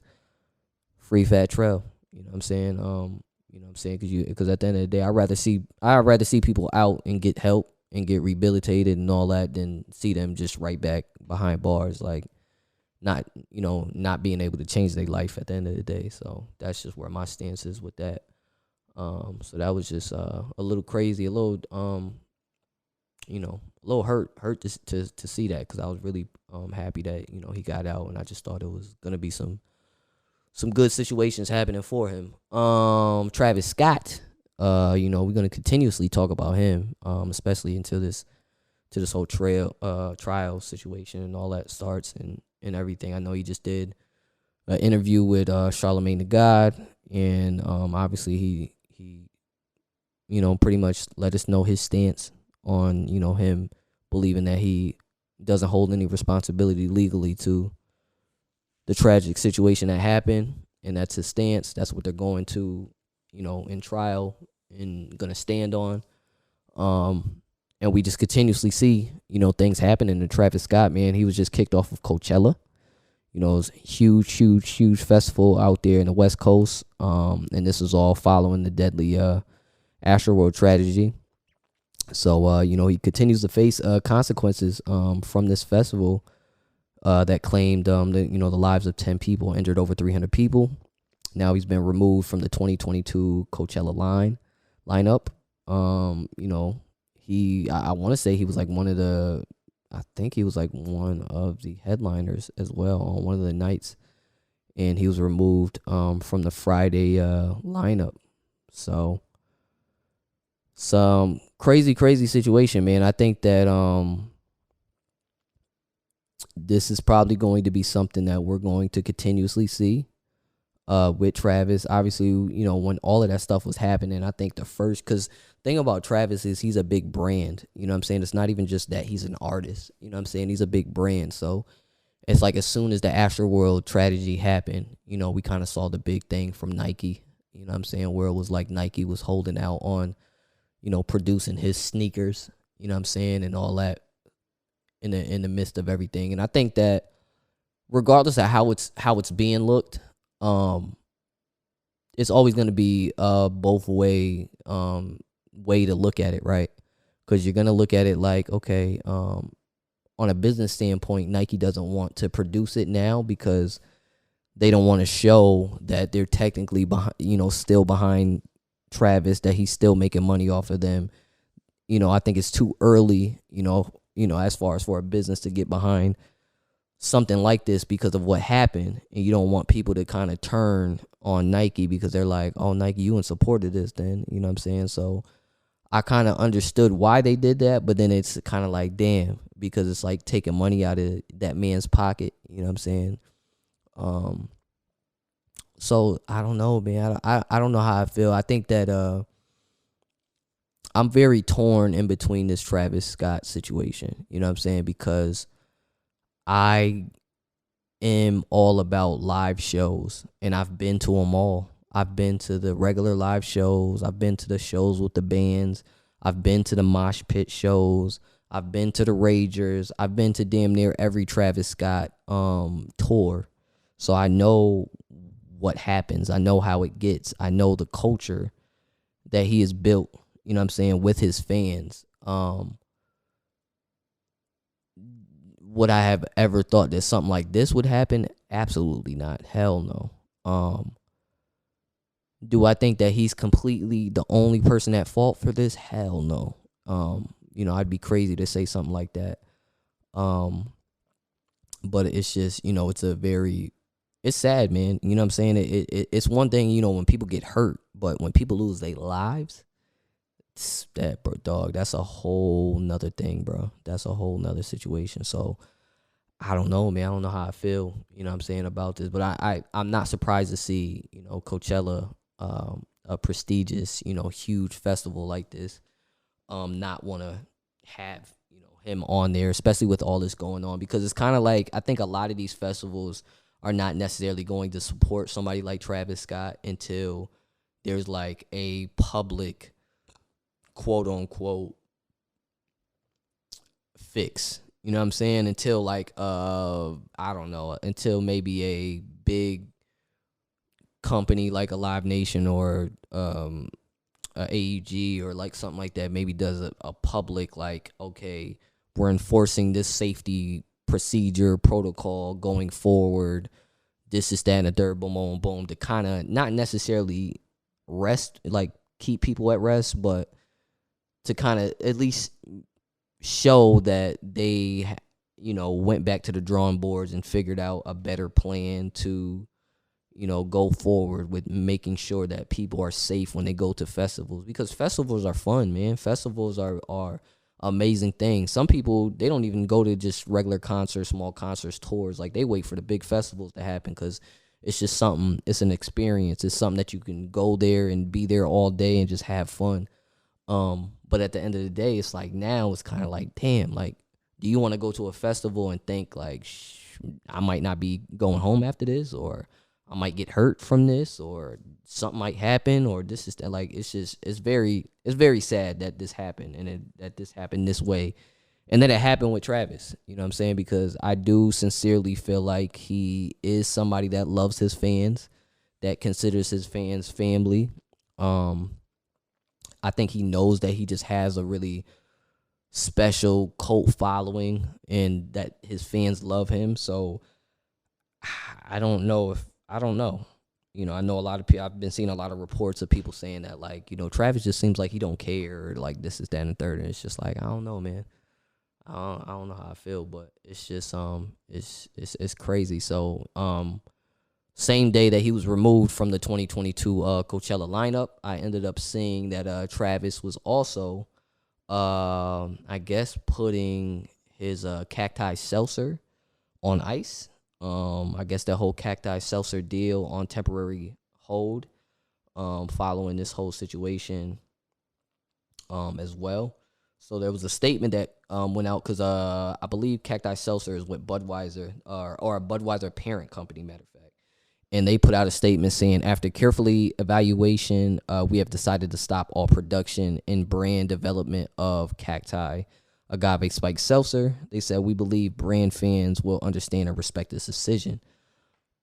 free Fat Trell. You know what I'm saying? Because at the end of the day, I'd rather see people out and get help and get rehabilitated and all that than see them just right back behind bars, like not being able to change their life at the end of the day. So that's just where my stance is with that. So that was just a little crazy, a little hurt to see that, because I was really happy that he got out, and I just thought it was gonna be some good situations happening for him. Travis Scott, we're gonna continuously talk about him, especially until this whole trial situation and all that starts and everything. I know he just did an interview with Charlemagne the God, and obviously he pretty much let us know his stance on him believing that he doesn't hold any responsibility legally to the tragic situation that happened, and that's his stance. That's what they're going to in trial and gonna stand on. And we just continuously see, things happening to Travis Scott, man. He was just kicked off of Coachella. It was a huge festival out there in the West Coast. And this was all following the deadly Astroworld tragedy. So, he continues to face consequences from this festival that claimed the lives of 10 people, injured over 300 people. Now he's been removed from the 2022 Coachella lineup. I want to say he was like one of the headliners as well on one of the nights, and he was removed from the Friday lineup. So some crazy situation, man. I think that this is probably going to be something that we're going to continuously see with Travis. Obviously, when all of that stuff was happening, I think because thing about Travis is he's a big brand. You know what I'm saying? It's not even just that he's an artist. You know what I'm saying? He's a big brand. So it's like as soon as the Astroworld tragedy happened, we kind of saw the big thing from Nike. You know what I'm saying? Where it was like Nike was holding out on, producing his sneakers, you know what I'm saying, and all that in the midst of everything. And I think that regardless of how it's being looked, it's always going to be both way to look at it, right? Because you're going to look at it like, okay, on a business standpoint, Nike doesn't want to produce it now because they don't want to show that they're technically behind, still behind Travis, that he's still making money off of them. I think it's too early, as far as for a business to get behind something like this because of what happened. And you don't want people to kind of turn on Nike because they're like, oh, Nike, you in support of this then, you know what I'm saying? So I kind of understood why they did that, but then it's kind of like, damn, because it's like taking money out of that man's pocket, you know what I'm saying? So I don't know, man. I don't know how I feel. I think that I'm very torn in between this Travis Scott situation, you know what I'm saying? Because I am all about live shows, and I've been to them all. I've been to the regular live shows. I've been to the shows with the bands. I've been to the mosh pit shows. I've been to the Ragers. I've been to damn near every Travis Scott tour. So I know what happens. I know how it gets. I know the culture that he has built, you know what I'm saying, with his fans. Would I have ever thought that something like this would happen? Absolutely not. Hell no. Do I think that he's completely the only person at fault for this? Hell no. I'd be crazy to say something like that. But it's just, it's sad, man. You know what I'm saying? It's one thing, when people get hurt, but when people lose their lives, that, bro, dog, that's a whole nother thing, bro. That's a whole nother situation. So I don't know, man. I don't know how I feel, you know what I'm saying, about this. But I'm not surprised to see, Coachella, a prestigious, huge festival like this, not want to have, him on there, especially with all this going on. Because it's kind of like, I think a lot of these festivals are not necessarily going to support somebody like Travis Scott until there's like a public, quote unquote, fix. You know what I'm saying? Until like I don't know, until maybe a big company like a Live Nation or a AEG or like something like that maybe does a public, like, okay, we're enforcing this safety procedure protocol going forward. This is that and a third, boom, boom, boom, to kind of not necessarily keep people at rest, but to kind of at least show that they, went back to the drawing boards and figured out a better plan to, go forward with making sure that people are safe when they go to festivals. Because festivals are fun, man. Festivals are amazing things. Some people, they don't even go to just regular concerts, small concerts, tours. Like, they wait for the big festivals to happen because it's just something, it's an experience. It's something that you can go there and be there all day and just have fun. But at the end of the day, it's like, now it's kind of like, damn, like, do you want to go to a festival and think like, I might not be going home after this, or I might get hurt from this, or something might happen, or this is that? Like, it's very sad that this happened, and that this happened this way, and that it happened with Travis. You know what I'm saying? Because I do sincerely feel like he is somebody that loves his fans, that considers his fans family. I think he knows that he just has a really special cult following and that his fans love him. So I don't know. I know a lot of people, I've been seeing a lot of reports of people saying that, like, Travis just seems like he don't care, or like this is that and the third. And it's just like, I don't know, man. I don't know how I feel, but it's just, it's crazy. So, same day that he was removed from the 2022 Coachella lineup, I ended up seeing that Travis was also, I guess, putting his Cacti Seltzer on ice. I guess that whole Cacti Seltzer deal on temporary hold, following this whole situation, as well. So there was a statement that went out because I believe Cacti Seltzer is with Budweiser, or a Budweiser parent company, matter of fact. And they put out a statement saying, after carefully evaluation, we have decided to stop all production and brand development of Cacti Agave Spiked Seltzer. They said, we believe brand fans will understand and respect this decision.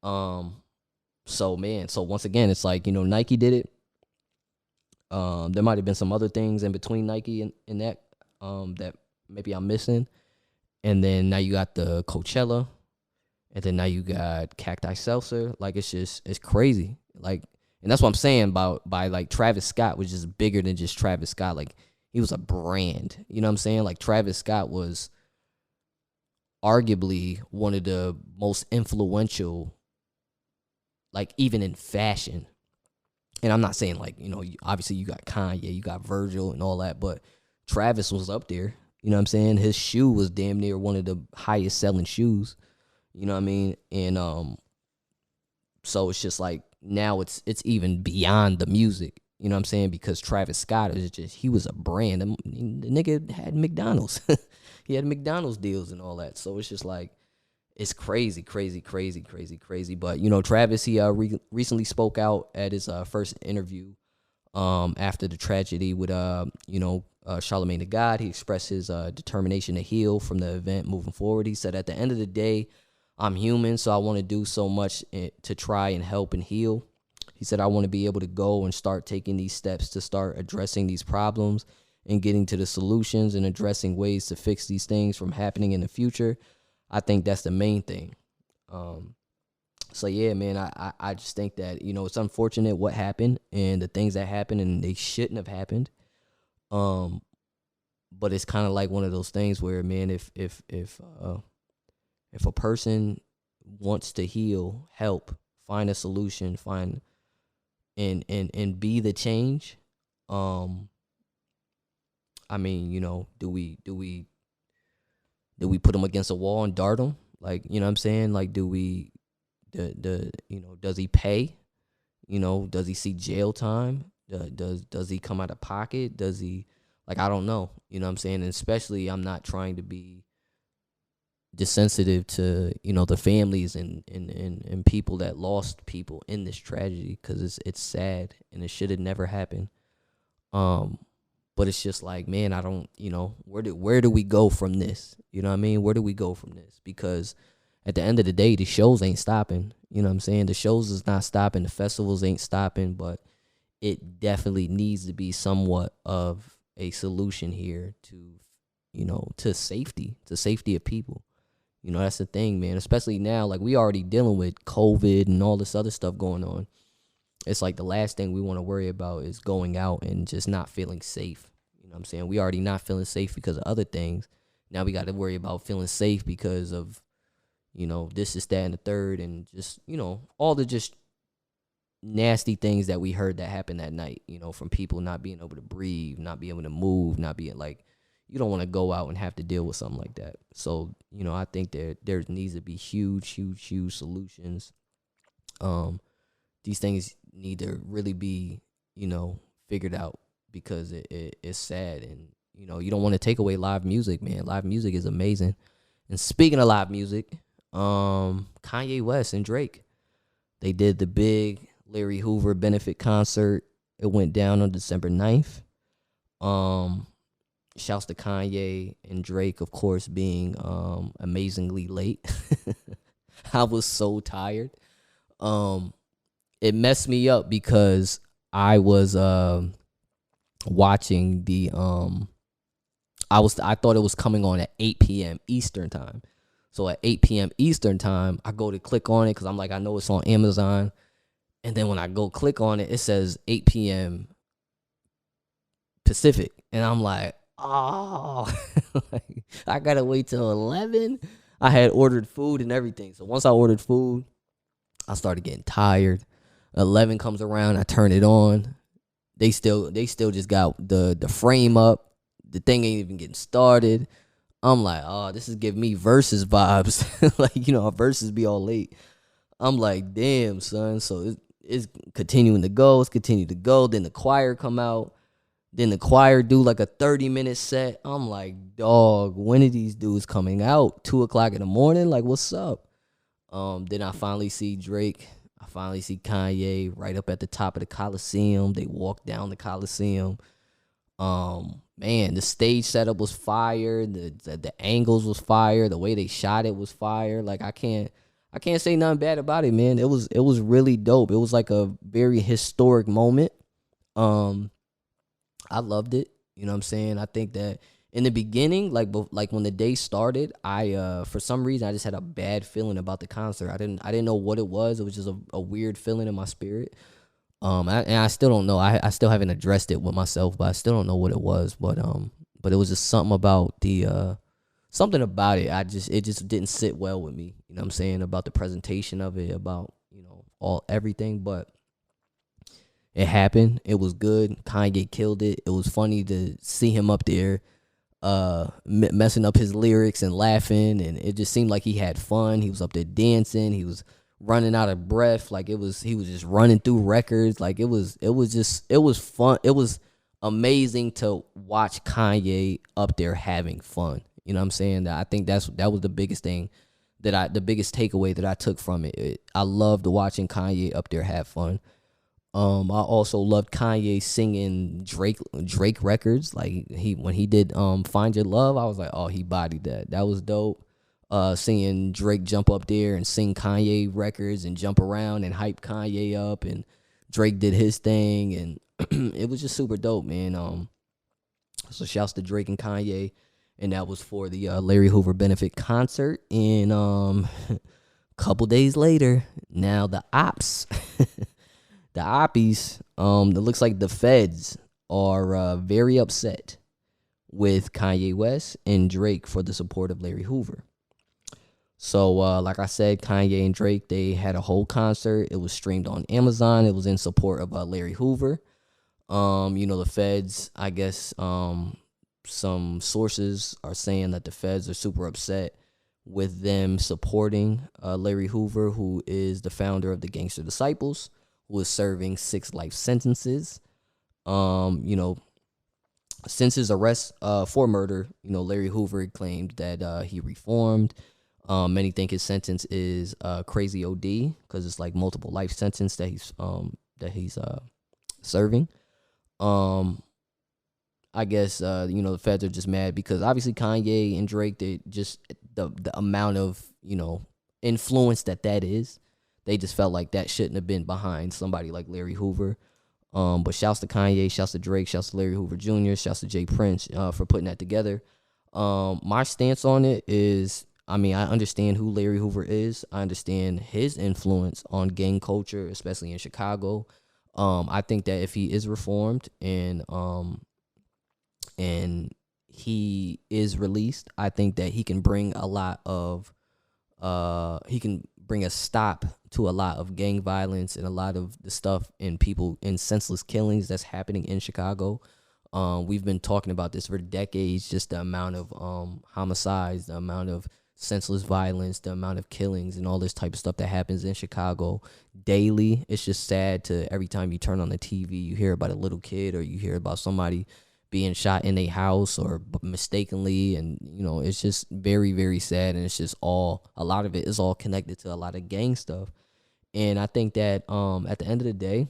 So once again, it's like, Nike did it. There might have been some other things in between Nike and that, that maybe I'm missing. And then now you got the Coachella. And then now you got Cacti Seltzer. Like it's crazy. Like, and that's what I'm saying about by like Travis Scott was just bigger than just Travis Scott. Like he was a brand. You know what I'm saying? Like Travis Scott was arguably one of the most influential, like even in fashion. And I'm not saying like, obviously you got Kanye, you got Virgil and all that, but Travis was up there. You know what I'm saying? His shoe was damn near one of the highest selling shoes. You know what I mean? And so it's just like now it's even beyond the music. You know what I'm saying? Because Travis Scott is just, he was a brand. The nigga had McDonald's. He had McDonald's deals and all that. So it's just like, it's crazy, crazy, crazy, crazy, crazy. But, Travis, he recently spoke out at his first interview after the tragedy with, Charlemagne the God. He expressed his determination to heal from the event moving forward. He said, at the end of the day, I'm human, so I want to do so much to try and help and heal. He said, I want to be able to go and start taking these steps to start addressing these problems and getting to the solutions and addressing ways to fix these things from happening in the future. I think that's the main thing. So yeah, man, I just think that, it's unfortunate what happened and the things that happened and they shouldn't have happened. But it's kind of like one of those things where, man, if a person wants to heal, help, find a solution, find and be the change, I mean, do we put them against a wall and dart them? Like, you know what I'm saying? Like, do we, does he pay? Does he see jail time? Does he come out of pocket? Does he, like, I don't know. You know what I'm saying? And especially, I'm not trying to be desensitive to, the families and people that lost people in this tragedy, because it's sad and it should have never happened. But it's just like, man, I don't, where do we go from this? You know what I mean? Where do we go from this? Because at the end of the day, the shows ain't stopping. You know what I'm saying? The shows is not stopping. The festivals ain't stopping. But it definitely needs to be somewhat of a solution here to, to safety of people. That's the thing, man. Especially now, like we already dealing with COVID and all this other stuff going on. It's like the last thing we want to worry about is going out and just not feeling safe. You know what I'm saying? We already not feeling safe because of other things. Now we got to worry about feeling safe because of, this is that and the third and just, all the just nasty things that we heard that happened that night, from people not being able to breathe, not being able to move, not being like, you don't want to go out and have to deal with something like that. So, I think there needs to be huge solutions. These things need to really be, figured out because it's sad. And, you don't want to take away live music, man. Live music is amazing. And speaking of live music, Kanye West and Drake, they did the big Larry Hoover benefit concert. It went down on December 9th. Shouts to Kanye and Drake, of course, being amazingly late. I was so tired. It messed me up because I was watching the I thought it was coming on at 8 p.m. Eastern time. So at 8 p.m. Eastern time, I go to click on it because I'm like, I know it's on Amazon. And then when I go click on it, it says 8 p.m. Pacific. And I'm like, oh, like, I got to wait till 11. I had ordered food and everything. So once I ordered food, I started getting tired. 11 comes around, I turn it on. They still just got the frame up. The thing ain't even getting started. I'm like, oh, this is giving me Versus vibes. Like, Versus be all late. I'm like, damn, son. So it's continuing to go. It's continuing to go. Then the choir come out. Then the choir do like a 30-minute set. I'm like, dog, when are these dudes coming out? 2 o'clock in the morning? Like, what's up? Then I finally see Drake. I finally see Kanye right up at the top of the Coliseum. They walk down the Coliseum. Man, the stage setup was fire. The angles was fire. The way they shot it was fire. Like I can't say nothing bad about it, man. It was really dope. It was like a very historic moment. I loved it. You know what I'm saying? I think that in the beginning, like when the day started, I for some reason I just had a bad feeling about the concert. I didn't know what it was. It was just a weird feeling in my spirit. And I still don't know. I still haven't addressed it with myself, but I still don't know what it was. But it was just something about something about it. It just didn't sit well with me. You know what I'm saying, about the presentation of it, about all everything. But it happened. It was good. Kanye killed it. It was funny to see him up there, messing up his lyrics and laughing, and it just seemed like he had fun. He was up there dancing. He was running out of breath. Like he was just running through records. Like it was fun. It was amazing to watch Kanye up there having fun. You know what I'm saying? I think that was the biggest thing the biggest takeaway that I took from it. I loved watching Kanye up there have fun. I also loved Kanye singing Drake records. Like when he did Find Your Love, I was like, oh, he bodied that. That was dope. Seeing Drake jump up there and sing Kanye records and jump around and hype Kanye up, and Drake did his thing, and it was just super dope, man. So shouts to Drake and Kanye, and that was for the Larry Hoover benefit concert. And couple days later, now the ops. The oppies, it looks like the feds are very upset with Kanye West and Drake for the support of Larry Hoover. So, like I said, Kanye and Drake, they had a whole concert. It was streamed on Amazon. It was in support of Larry Hoover. The feds, I guess, some sources are saying that the feds are super upset with them supporting Larry Hoover, who is the founder of the Gangster Disciples, was serving 6 life sentences. Since his arrest for murder, Larry Hoover claimed that he reformed. Many think his sentence is crazy OD because it's like multiple life sentence that he's serving. I guess the feds are just mad because obviously Kanye and Drake, they just the amount of influence that is. They just felt like that shouldn't have been behind somebody like Larry Hoover. But shouts to Kanye, shouts to Drake, shouts to Larry Hoover Jr., shouts to Jay Prince for putting that together. My stance on it is, I understand who Larry Hoover is. I understand his influence on gang culture, especially in Chicago. I think that if he is reformed and he is released, I think that he can bring a lot of he can bring a stop to a lot of gang violence and a lot of the stuff in people in senseless killings that's happening in Chicago. We've been talking about this for decades, just the amount of homicides, the amount of senseless violence, the amount of killings and all this type of stuff that happens in Chicago daily. It's just sad to every time you turn on the TV, you hear about a little kid or you hear about somebody being shot in a house or mistakenly, and it's just very, very sad. And it's just a lot of it is all connected to a lot of gang stuff. And I think that at the end of the day,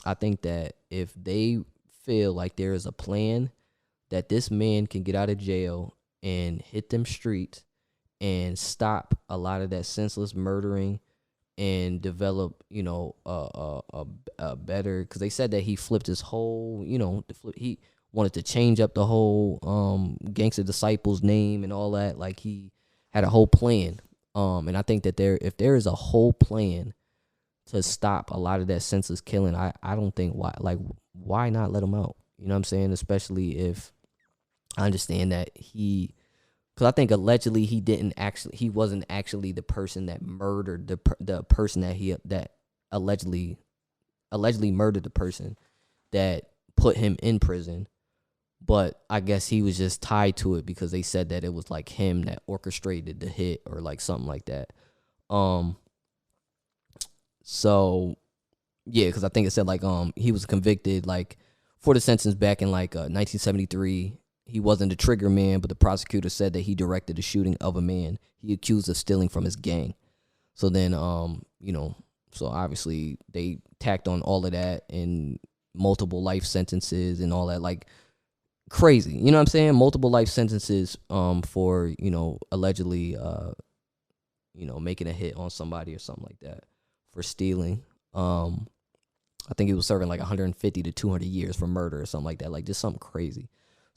I think that if they feel like there is a plan that this man can get out of jail and hit them streets and stop a lot of that senseless murdering and develop, a better, because they said that he flipped his whole, he wanted to change up the whole Gangster Disciples name and all that. Like he had a whole plan. And I think that if there is a whole plan to stop a lot of that senseless killing, I don't think why not let him out? You know what I'm saying? Especially if I understand that because I think allegedly he wasn't actually the person that murdered the person that allegedly murdered the person that put him in prison. But I guess he was just tied to it because they said that it was like him that orchestrated the hit or like something like that. So yeah, because I think it said like he was convicted like for the sentence back in like 1973. He wasn't the trigger man, but the prosecutor said that he directed the shooting of a man he accused of stealing from his gang. So then so obviously they tacked on all of that and multiple life sentences and all that, like crazy. You know what I'm saying? Multiple life sentences for, allegedly making a hit on somebody or something like that for stealing. I think he was serving like 150 to 200 years for murder or something like that, like just something crazy.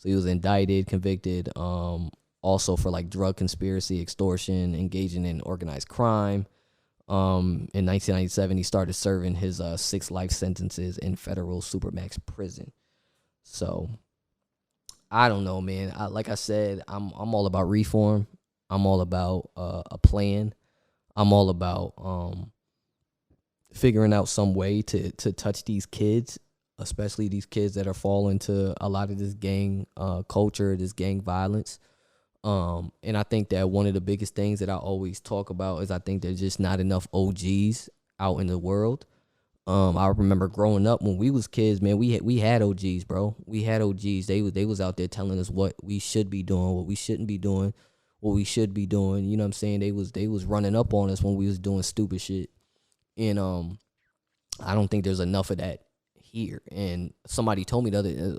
So he was indicted, convicted, also for like drug conspiracy, extortion, engaging in organized crime. In 1997, he started serving his 6 life sentences in federal supermax prison. So I don't know, man. Like I said, I'm all about reform. I'm all about a plan. I'm all about figuring out some way to touch these kids, especially these kids that are falling to a lot of this gang culture, this gang violence. And I think that one of the biggest things that I always talk about is I think there's just not enough OGs out in the world. I remember growing up when we was kids, man. We had OGs, bro. We had OGs. They was out there telling us what we should be doing, what we shouldn't be doing, what we should be doing. You know what I'm saying? They was running up on us when we was doing stupid shit. And I don't think there's enough of that here. And somebody told me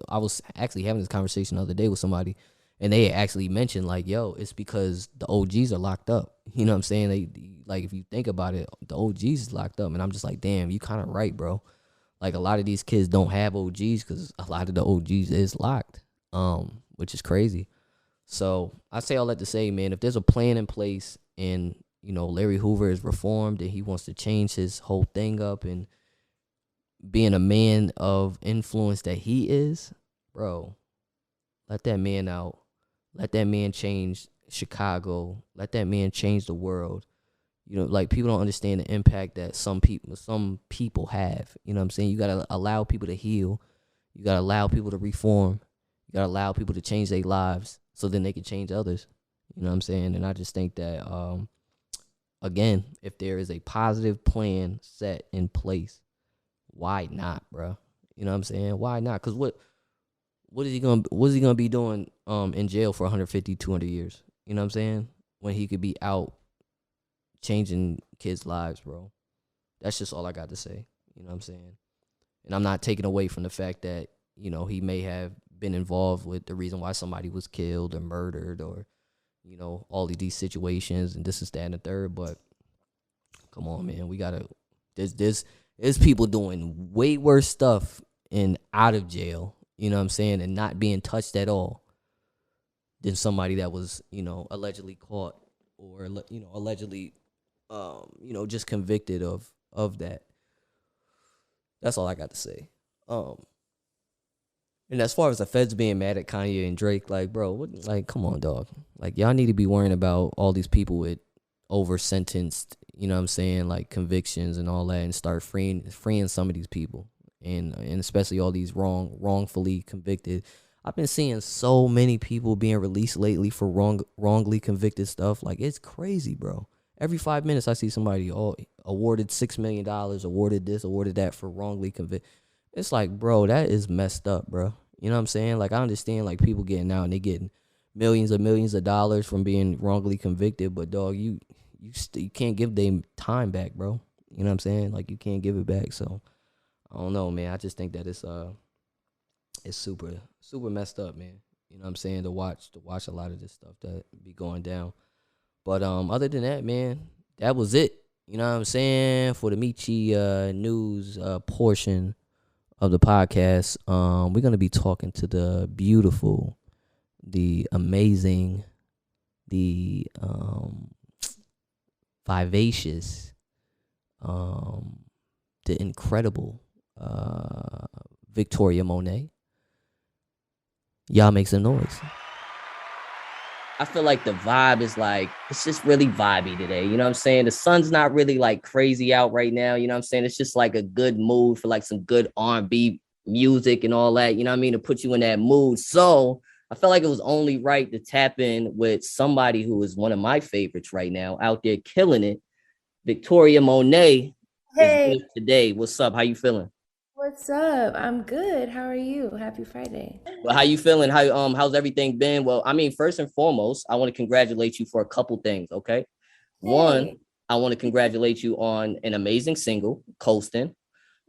I was actually having this conversation the other day with somebody, and they actually mentioned like, yo, it's because the OGs are locked up. You know what I'm saying? They like, if you think about it, the OGs is locked up, and I'm just like, damn, you kind of right, bro. Like a lot of these kids don't have OGs because a lot of the OGs is locked, which is crazy. So I say all that to say, man, if there's a plan in place and Larry Hoover is reformed and he wants to change his whole thing up and being a man of influence that he is, bro, let that man out. Let that man change Chicago. Let that man change the world. Like people don't understand the impact that some people have. You know what I'm saying? You gotta allow people to heal. You gotta allow people to reform. You gotta allow people to change their lives so then they can change others. You know what I'm saying? And I just think that again, if there is a positive plan set in place, why not, bro? You know what I'm saying? Why not? Because what is he gonna be doing in jail for 150, 200 years? You know what I'm saying? When he could be out changing kids' lives, bro. That's just all I got to say. You know what I'm saying? And I'm not taking away from the fact that, he may have been involved with the reason why somebody was killed or murdered or, all of these situations and this is that and the third. But come on, man. We gotta there's people doing way worse stuff and out of jail, you know what I'm saying, and not being touched at all than somebody that was, allegedly caught or, allegedly, just convicted of that. That's all I got to say. And as far as the feds being mad at Kanye and Drake, like, bro, come on, dog. Like, y'all need to be worrying about all these people with over sentenced, you know what I'm saying, like convictions and all that, and start freeing some of these people, and especially all these wrongfully convicted. I've been seeing so many people being released lately for wrongly convicted stuff. Like, it's crazy, bro. Every 5 minutes I see somebody awarded $6 million, awarded this, awarded that for wrongly convicted. It's like, bro, that is messed up, bro. You know what I'm saying? Like, I understand like people getting out and they getting millions of dollars from being wrongly convicted, but dog, you can't give them time back, bro. You know what I'm saying? Like, you can't give it back. So I don't know, man. I just think that it's super messed up, man. You know what I'm saying? To watch a lot of this stuff that be going down. But other than that, man, that was it. You know what I'm saying? For the Meechie news portion of the podcast, we're gonna be talking to the beautiful, the amazing, the vivacious, the incredible Victoria Monet. Y'all make some noise. I feel like the vibe is like, it's just really vibey today. You know what I'm saying? The sun's not really like crazy out right now. You know what I'm saying? It's just like a good mood for like some good R&B music and all that. You know what I mean? To put you in that mood. So I felt like it was only right to tap in with somebody who is one of my favorites right now, out there killing it. Victoria Monet is Hey, here today. What's up? How you feeling? what's up? I'm good. How are you? Happy Friday. Well, how you feeling? How's everything been? Well, I mean, first and foremost, I want to congratulate you for a couple things. Okay, one, Hey, I want to congratulate you on an amazing single, Coastin. thank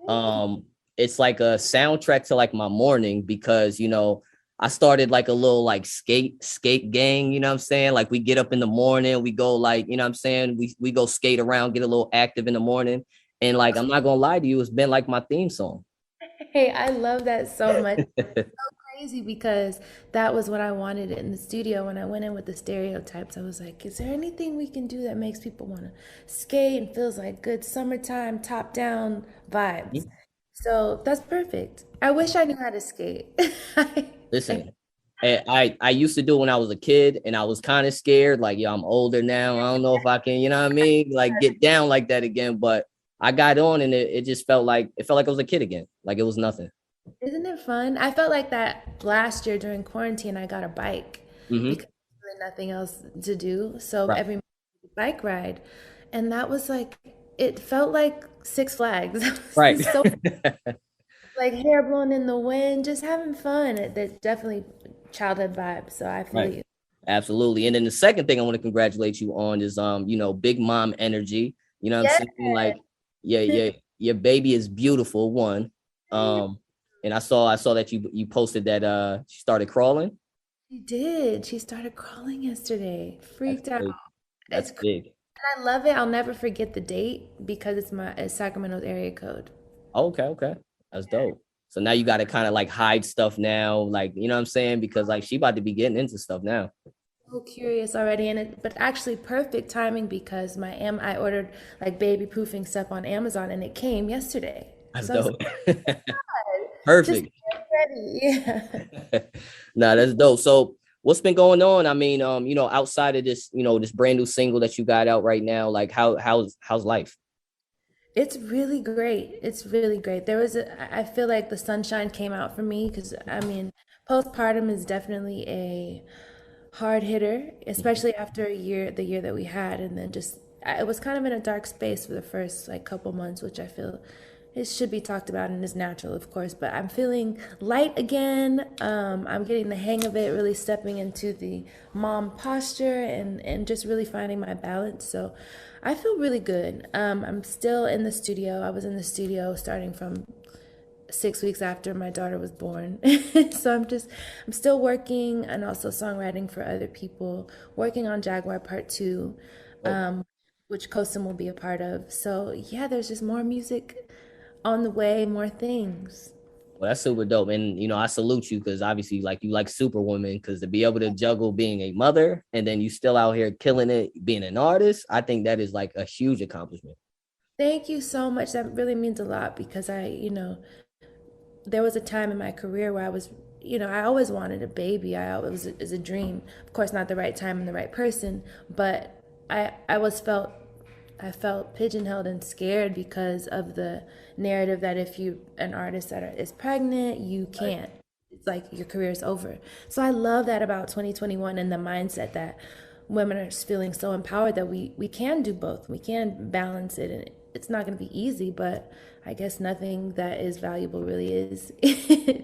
you. Um, it's like a soundtrack to like my morning because I started like a little like skate gang. You know what I'm saying? Like we get up in the morning, we go like what I'm saying, we go skate around, get a little active in the morning, and like I'm not gonna lie to you, it's been like my theme song. Hey, I love that so much. crazy because that was what I wanted in the studio when I went in with the stereotypes. I was like, is there anything we can do that makes people want to skate and feels like good summertime top down vibes? Mhm. So that's perfect. I wish I knew how to skate. I Listen, I used to do it when I was a kid, and I was kind of scared. Like, yo, I'm older now. I don't know if I can, you know what I mean? Like, get down like that again. But I got on, and it just felt like I was a kid again. Like it was nothing. Isn't it fun? I felt like that last year during quarantine. I got a bike Hmm. because there was really nothing else to do. So Right. every bike ride, and that was like it felt like Six Flags. It Right. was so like hair blowing in the wind, just having fun. That definitely childhood vibe. So I feel Right. you. Absolutely. And then the second thing I want to congratulate you on is big mom energy. You know what I'm Yeah. saying? Like, your baby is beautiful, one. Um, and I saw that you posted that she started crawling. She did. She started crawling yesterday. That's Freaked out. big. That's It's crazy. big. I love it. I'll never forget the date because it's Sacramento's area code. Okay, okay. That's dope. So now you gotta kind of like hide stuff now, like you know what I'm saying? Because like she about to be getting into stuff now. So curious already, but actually perfect timing because I ordered like baby proofing stuff on Amazon and it came yesterday. That's So I was dope. like, just Perfect. get ready. Yeah. Nah, that's dope. So what's been going on? I mean, outside of this, this brand new single that you got out right now, like how's life? It's really great. It's really great. I feel like the sunshine came out for me because I mean, postpartum is definitely a hard hitter, Mhm. especially after the year that we had, and then it was kind of in a dark space for the first like couple months, which I feel it should be talked about and is natural, of course. But I'm feeling light again. I'm getting the hang of it, really stepping into the mom posture and just really finding my balance. So I feel really good. I'm still in the studio. I was in the studio starting from 6 weeks after my daughter was born. So I'm still working and also songwriting for other people, working on Jaguar Part 2, Oh, which Coastin will be a part of. So yeah, there's just more music on the way, more things. well, that's super dope. And I salute you because obviously like you like Superwoman, because to be able to juggle being a mother and then you still out here killing it, being an artist, I think that is like a huge accomplishment. Thank you so much. That really means a lot because there was a time in my career where I always wanted a baby. It was a dream. Of course, not the right time and the right person, but I felt pigeonholed and scared because of the narrative that if you an artist is pregnant, you Right. can't. It's like your career is over. So I love that about 2021 and the mindset that women are feeling so empowered that we can do both. We can balance it, and it's not going to be easy, but I guess nothing that is valuable really is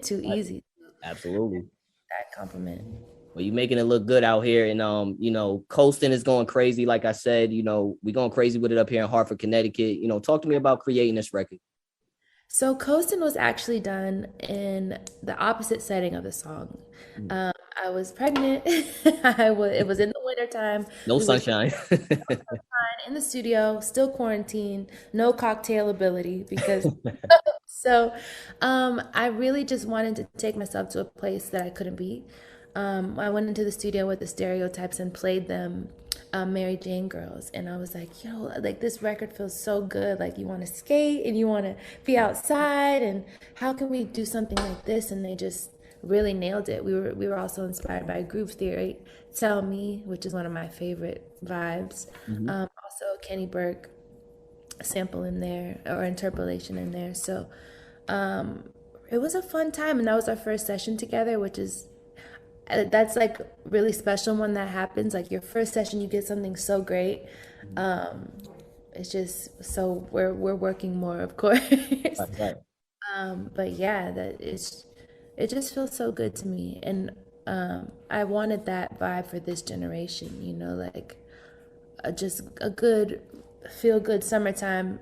too Right. easy. Absolutely. That compliment. Well, you making it look good out here, and Coastin is going crazy. Like I said, we going crazy with it up here in Hartford, Connecticut. Talk to me about creating this record. So Coastin was actually done in the opposite setting of the song. Mm. Um, I was pregnant. It was in the wintertime. No We were sunshine. in the studio, still quarantined, no cocktail ability because so I really just wanted to take myself to a place that I couldn't be. I went into the studio with the stereotypes and played them Mary Jane girls. And I was like, like this record feels so good. Like you want to skate and you want to be outside. And how can we do something like this? And they just really nailed it. We were also inspired by Groove Theory, Tell Me, which is one of my favorite vibes. Mhm. Also Kenny Burke sample in there or interpolation in there. So um, it was a fun time, and that was our first session together, which is that's like really special when that happens. Like your first session, you get something so great. Um, it's just so we're working more, of course. Right, right. But yeah, it just feels so good to me, and I wanted that vibe for this generation. Like just a good feel good summertime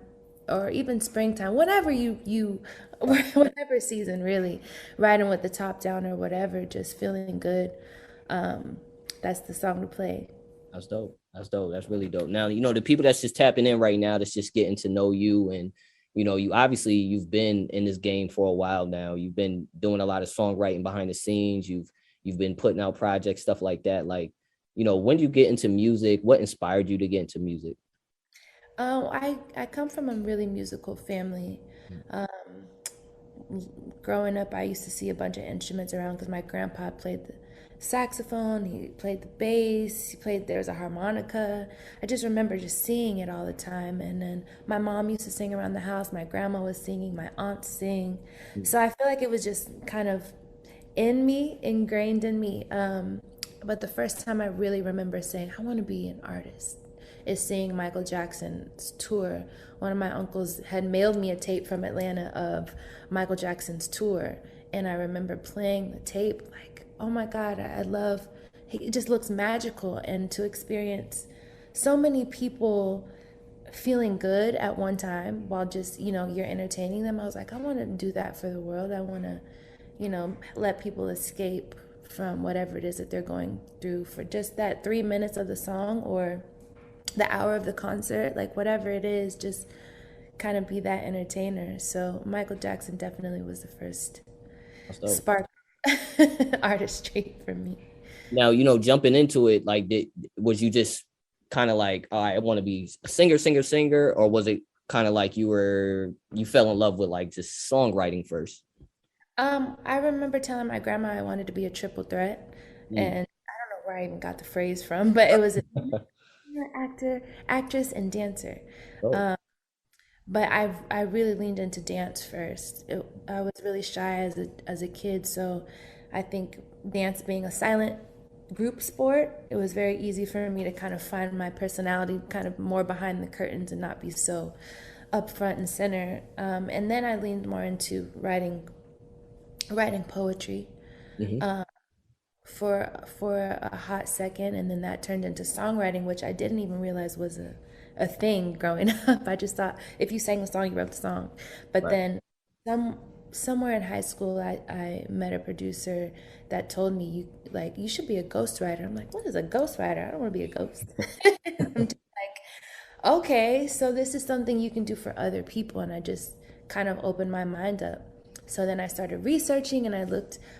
or even springtime, whatever you Right. whatever season really, riding with the top down or whatever, just feeling good. um that's the song to play. That's dope. That's dope. That's really dope. Now, the people that's just tapping in right now, that's just getting to know you and, you obviously you've been in this game for a while now. You've been doing a lot of songwriting behind the scenes. You've been putting out projects, stuff like that. Like, when did you get into music? What inspired you to get into music? I come from a really musical family. Um, Growing up, I used to see a bunch of instruments around because my grandpa played the saxophone, he played the bass, there was a harmonica. I just remember just seeing it all the time. And then my mom used to sing around the house, my grandma was singing, my aunt sing. So I feel like it was just kind of in me, ingrained in me. But the first time I really remember saying, I want to be an artist, is seeing Michael Jackson's tour. One of my uncles had mailed me a tape from Atlanta of Michael Jackson's tour. And I remember playing the tape like, oh my God, I love, it just looks magical. And to experience so many people feeling good at one time while just, you're entertaining them. I was like, I want to do that for the world. I want to, let people escape from whatever it is that they're going through for just that 3 minutes of the song or the hour of the concert, like whatever it is, just kind of be that entertainer. So Michael Jackson definitely was the first That's dope. spark artistry for me. Now, jumping into it, like, was you just kind of like, all right, I want to be a singer, or was it kind of like you fell in love with like just songwriting first? I remember telling my grandma I wanted to be a triple threat, Mm. and I don't know where I even got the phrase from, but it was a singer, actor, actress, and dancer. Oh, But I really leaned into dance first. I was really shy as a kid, so I think dance being a silent group sport, it was very easy for me to kind of find my personality kind of more behind the curtains and not be so up front and center. And then I leaned more into writing poetry hmm. for a hot second, and then that turned into songwriting, which I didn't even realize was a thing growing up. I just thought if you sang a song, you wrote the song. But Right. then some somewhere in high school, I met a producer that told me you should be a ghostwriter. I'm like, what is a ghostwriter? I don't want to be a ghost. I'm just like, okay, so this is something you can do for other people, and I just kind of opened my mind up. So then I started researching and I'm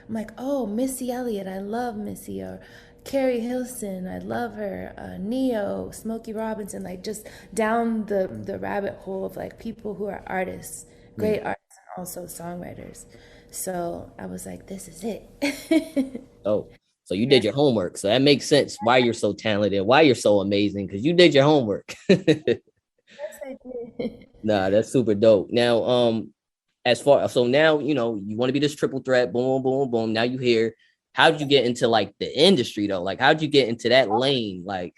like, oh, Missy Elliott, I love Missy, or Carrie Hilson, I love her, Neo, Smokey Robinson, like just down the rabbit hole of like people who are artists, Mm. great artists, and also songwriters. So I was like, this is it. Oh, so you did Yes, your homework. So that makes sense why you're so talented, why you're so amazing, because you did your homework. I did. Nah, that's super dope. Now, as far so now, you want to be this triple threat, boom, boom, boom. Now you here. How did you get into like the industry though? Like, how'd you get into that lane? Like,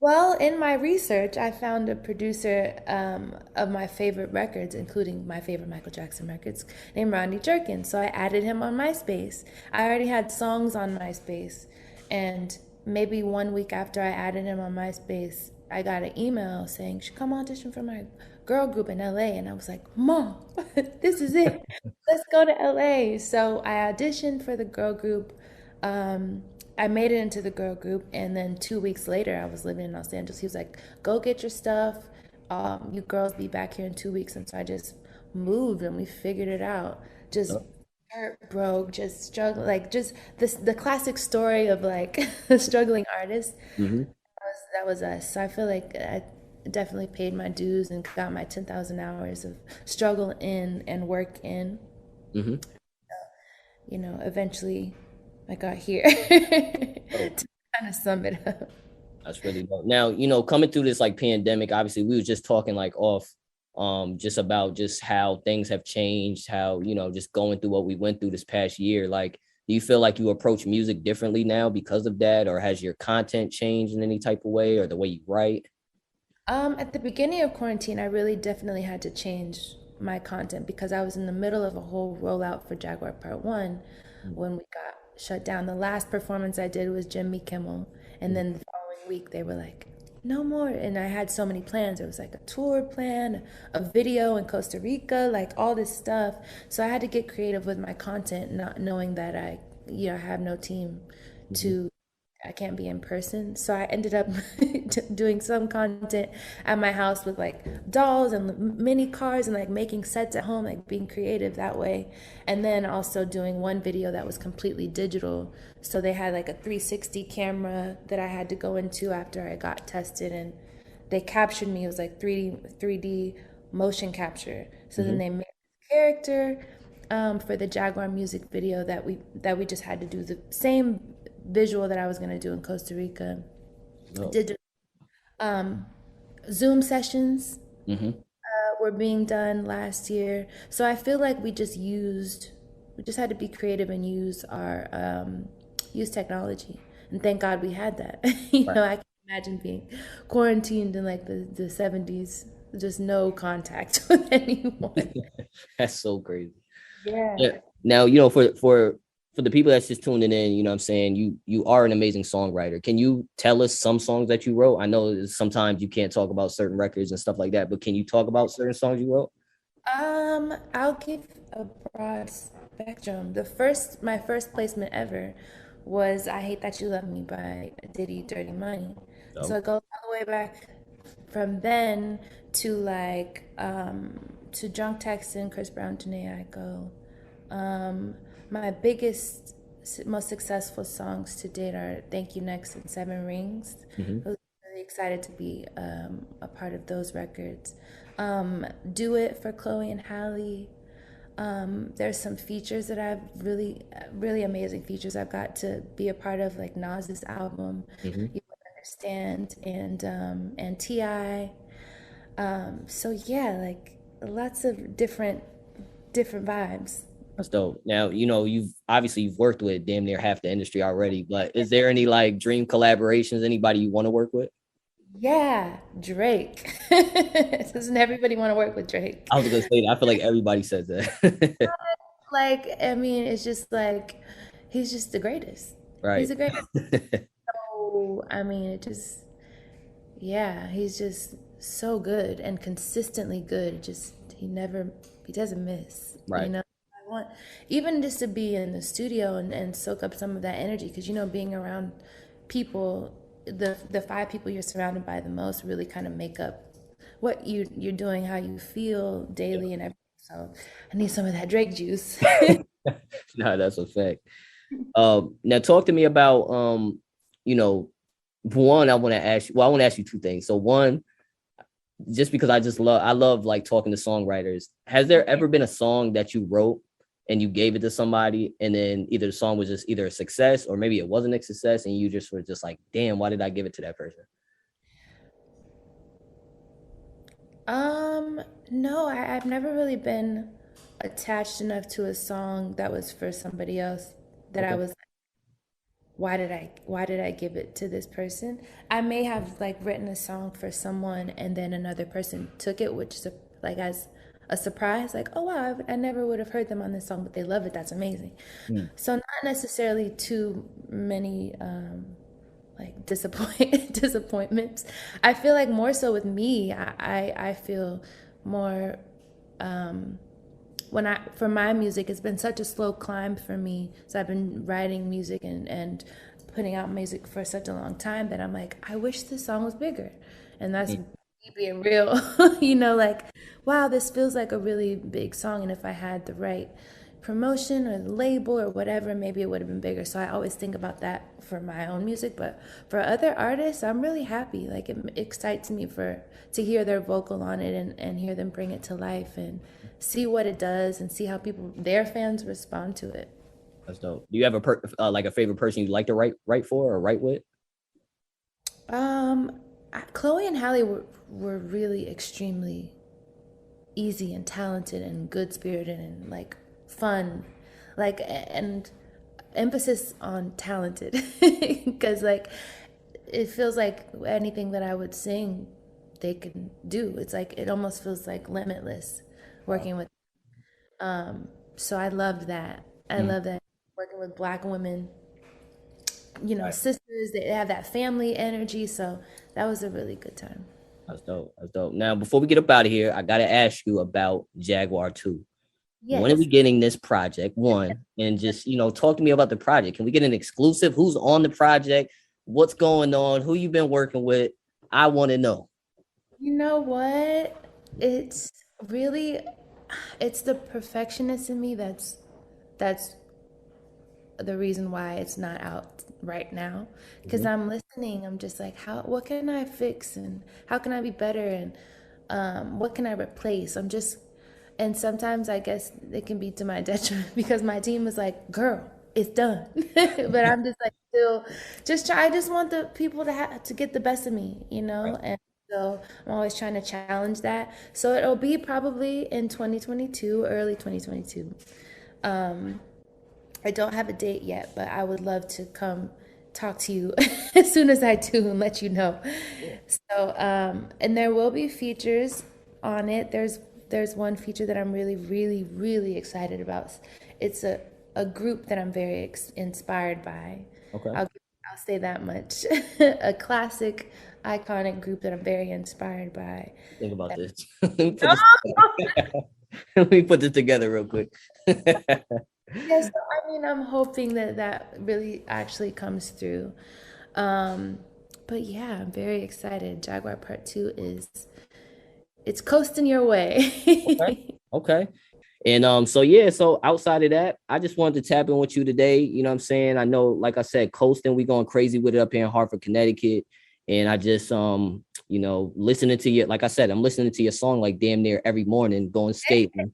Well, in my research, I found a producer of my favorite records, including my favorite Michael Jackson records, named Rodney Jerkins. So I added him on MySpace. I already had songs on MySpace. And maybe 1 week after I added him on MySpace, I got an email saying, you should come audition for my girl group in LA. And I was like, Mom, this is it. Let's go to LA. So I auditioned for the girl group. I made it into the girl group, and then 2 weeks later, I was living in Los Angeles. He was like, "Go get your stuff. You girls be back here in 2 weeks." And so I just moved, and we figured it out. Just oh, heart broke, just struggling, like just the classic story of like a struggling artist. mm-hmm, That was us. So I feel like I definitely paid my dues and got my 10,000 hours of struggle in and work in. mm-hmm. Eventually I got here Oh, to kind of sum it up. that's really dope. Now, coming through this like pandemic, obviously we was just talking like off, just about just how things have changed, how, just going through what we went through this past year. Like, do you feel like you approach music differently now because of that, or has your content changed in any type of way, or the way you write? At the beginning of quarantine, I really definitely had to change my content because I was in the middle of a whole rollout for Jaguar Part 1 when we got shut down. The last performance I did was Jimmy Kimmel, and then the following week they were like, no more. And I had so many plans. It was like a tour plan, a video in Costa Rica, like all this stuff. So I had to get creative with my content, not knowing that I have no team Mm-hmm. to I can't be in person. So I ended up doing some content at my house with like dolls and mini cars and like making sets at home, like being creative that way. And then also doing one video that was completely digital. So they had like a 360 camera that I had to go into after I got tested, and they captured me. It was like 3D motion capture. So then Mm-hmm. they made a character for the Jaguar music video that we just had to do the same visual that I was gonna do in Costa Rica. Oh. Did um, Zoom sessions Mm-hmm. were being done last year, so I feel like we just had to be creative and use technology, and thank God we had that. Right. I can imagine being quarantined in like the 70s, just no contact with anyone. That's so crazy. Yeah. Yeah. Now, for the people that's just tuning in, you know what I'm saying, you are an amazing songwriter. Can you tell us some songs that you wrote? I know sometimes you can't talk about certain records and stuff like that, but can you talk about certain songs you wrote? I'll give a broad spectrum. My first placement ever was "I Hate That You Love Me" by Diddy, Dirty Money. So No. it goes all the way back from then to to Drunk Texan, Chris Brown, Janae Aiko. My biggest, most successful songs to date are "Thank You Next" and "Seven Rings." Mm-hmm. I was really excited to be a part of those records. "Do It" for Chloe and Halle. There's some features that I've really amazing features I've got to be a part of, like Nas's album, Mm-hmm. You Would Understand, and Ti. So yeah, like lots of different vibes. That's dope. Now, you've worked with damn near half the industry already, but is there any like dream collaborations, anybody you want to work with? Yeah, Drake. Doesn't everybody want to work with Drake? I was gonna say that. I feel like everybody says that. Like, I mean, it's just like he's just the greatest. He's Right. the greatest. So, I mean, yeah, he's just so good and consistently good. Just he doesn't miss, Right. I want even just to be in the studio and soak up some of that energy because being around people, the five people you're surrounded by the most really kind of make up what you're doing, how you feel Yeah. daily and everything. So I need some of that Drake juice. No, that's a fact. Now talk to me about you know, one, I want to ask you two things. So one, just because I love like talking to songwriters. Has there ever been a song that you wrote and you gave it to somebody, and then either the song was just either a success or maybe it wasn't a success, and you just were just like, damn, why did I give it to that person? Um, no, I've never really been attached enough to a song that was for somebody else that I Okay. was, why did I give it to this person? I may have like written a song for someone and then another person took it, which is like as a surprise, like, oh wow, I never would have heard them on this song, but they love it. That's amazing. Mm. So not necessarily too many like disappointments. I feel like more so with me, I feel more when I for my music, it's been such a slow climb for me. So I've been writing music and putting out music for such a long time that I'm like, I wish this song was bigger. And that's Mm. me being real, like, wow, this feels like a really big song. And if I had the right promotion or the label or whatever, maybe it would have been bigger. So I always think about that for my own music. But for other artists, I'm really happy. Like it excites me to hear their vocal on it and hear them bring it to life and see what it does and see how their fans respond to it. That's dope. Do you have like a favorite person you'd like to write for or write with? Chloe and Halle were really extremely easy and talented and good spirited and like fun, like, and emphasis on talented because like it feels like anything that I would sing they can do. It's like it almost feels like limitless working with. So I loved that. I Mhm. love that working with Black women, Right. sisters. They have that family energy. So that was a really good time. That's dope. That's dope. Now, before we get up out of here, I gotta ask you about Jaguar 2. When are we Yes. getting this project? One, and just talk to me about the project. Can we get an exclusive? Who's on the project? What's going on? Who you been working with? I want to know. You know what? It's really it's the perfectionist in me that's the reason why it's not out right now. Because Mhm. I'm listening, I'm just like, how, what can I fix and how can I be better and what can I replace? And sometimes I guess it can be to my detriment because my team is like, girl, it's done. But I'm just like, still, just try. I just want the people to get the best of me, you Right. know? And so I'm always trying to challenge that. So it'll be probably in 2022, early 2022. Um, I don't have a date yet, but I would love to come talk to you as soon as I do and let you know. Yeah. So, and there will be features on it. There's one feature that I'm really, really, really excited about. It's a group that I'm very inspired by. Okay. I'll I'll say that much. A classic, iconic group that I'm very inspired by. Think about this. Let me put this. Let me put this together real quick. Yes, I mean, I'm hoping that that really actually comes through. Um, but yeah, I'm very excited. Jaguar Part 2 is it's coasting your Okay. way. Okay. And so yeah, so outside of that, I just wanted to tap in with you today. You know what I'm saying? I know, like I said, coasting, we going crazy with it up here in Hartford, Connecticut. And I just listening to you, like I said, I'm listening to your song like damn near every morning going skating.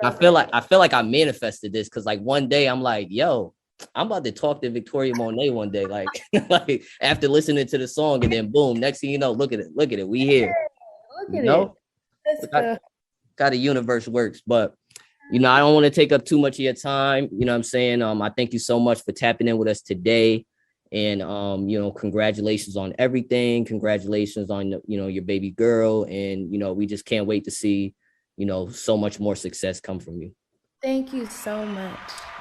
I I love feel it. like I feel like I manifested this because like one day I'm like, yo, I'm about to talk to Victoria Monet one day. Like, like after listening to the song, and then boom, next thing you know, look at it, we here. Look You at it. know? Let's Look how go. the universe works. But I don't want to take up too much of your time. You know what I'm saying? I thank you so much for tapping in with us today. And congratulations on everything. Congratulations on your baby girl. And we just can't wait to see, so much more success come from you. Thank you so much.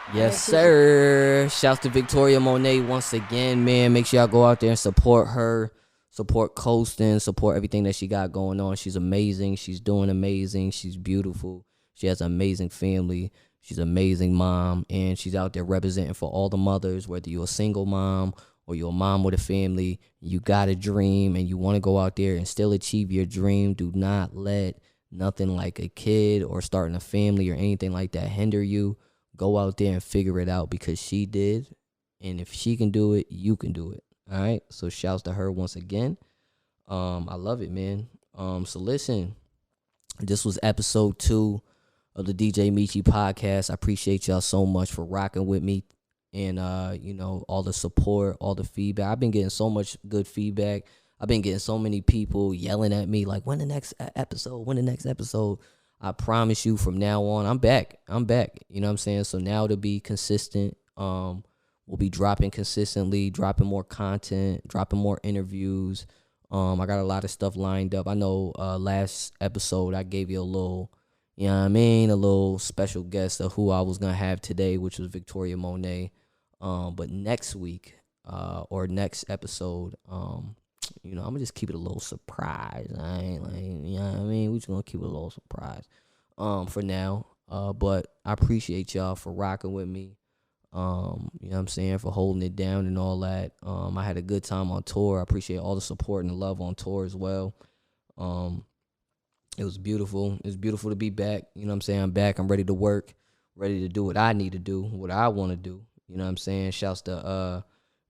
I Yes, appreciate sir. Shouts to Victoria Monet once again, man. Make sure y'all go out there and support her, support Coastin, support everything that she got going on. She's amazing. She's doing amazing. She's beautiful. She has an amazing family. She's an amazing mom, and she's out there representing for all the mothers, whether you're a single mom or you're a mom with a family. You got a dream and you want to go out there and still achieve your dream. Do not let nothing like a kid or starting a family or anything like that hinder you. Go out there and figure it out because she did. And if she can do it, you can do it. All right. So shouts to her once again. I love it, man. So listen, this was episode 2 of the DJ Meechie podcast. I appreciate y'all so much for rocking with me and all the support, all the feedback. I've been getting so much good feedback. I've been getting so many people yelling at me like, when the next episode, when the next episode. I promise you from now on, I'm back. I'm back. You know what I'm saying? So now to be consistent, we'll be dropping consistently, dropping more content, dropping more interviews. I got a lot of stuff lined up. I know last episode I gave you a little, you know what I mean, a little special guest of who I was gonna have today, which was Victoria Monet. But next week, or next episode, I'm gonna just keep it a little surprise. I ain't like, you know what I mean? We just gonna keep it a little surprise. For now. But I appreciate y'all for rocking with me. You know what I'm saying, for holding it down and all that. I had a good time on tour. I appreciate all the support and the love on tour as well. Um, it was beautiful. It's beautiful to be back. You know what I'm saying? I'm back. I'm ready to work, ready to do what I need to do, what I want to do. You know what I'm saying? Shouts to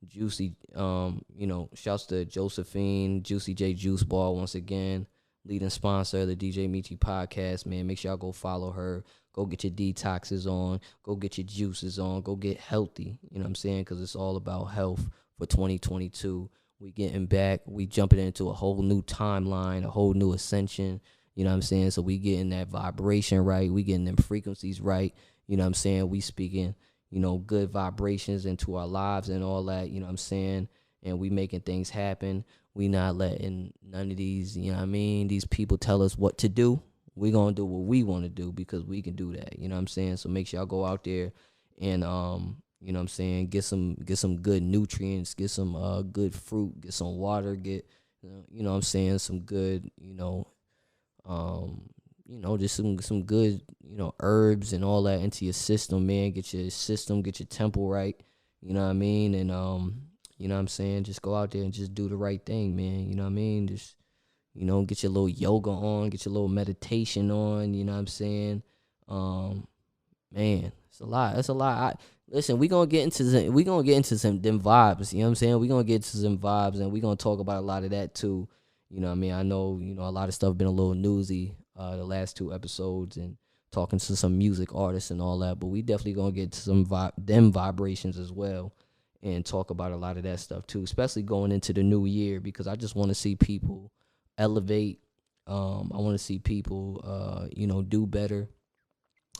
Juicy, shouts to Josephine, Juicy J Juice Ball once again, leading sponsor of the DJ Meechie podcast, man. Make sure y'all go follow her. Go get your detoxes on. Go get your juices on. Go get healthy. You know what I'm saying? Because it's all about health for 2022. We getting back. We jumping into a whole new timeline, a whole new ascension. You know what I'm saying? So we getting that vibration right. We getting them frequencies right. You know what I'm saying? We speaking, good vibrations into our lives and all that. You know what I'm saying? And we making things happen. We not letting none of these, you know what I mean, these people tell us what to do. We gonna do what we want to do because we can do that. You know what I'm saying? So make sure y'all go out there and you know what I'm saying, get some good nutrients, get some good fruit, get some water, get what I'm saying, some good, just some good, herbs and all that into your system, man. Get your system, get your temple right. You know what I mean? And You know what I'm saying? Just go out there and just do the right thing, man. You know what I mean? Just, get your little yoga on, get your little meditation on, you know what I'm saying? Um, Man, it's a lot. It's a lot. Listen, we gonna get into some them vibes. You know what I'm saying? We gonna get to some vibes, and we gonna talk about a lot of that too. You know what I mean? I know a lot of stuff been a little newsy the last two episodes, and talking to some music artists and all that. But we definitely gonna get to some them vibrations as well, and talk about a lot of that stuff too, especially going into the new year, because I just want to see people elevate. I want to see people, do better.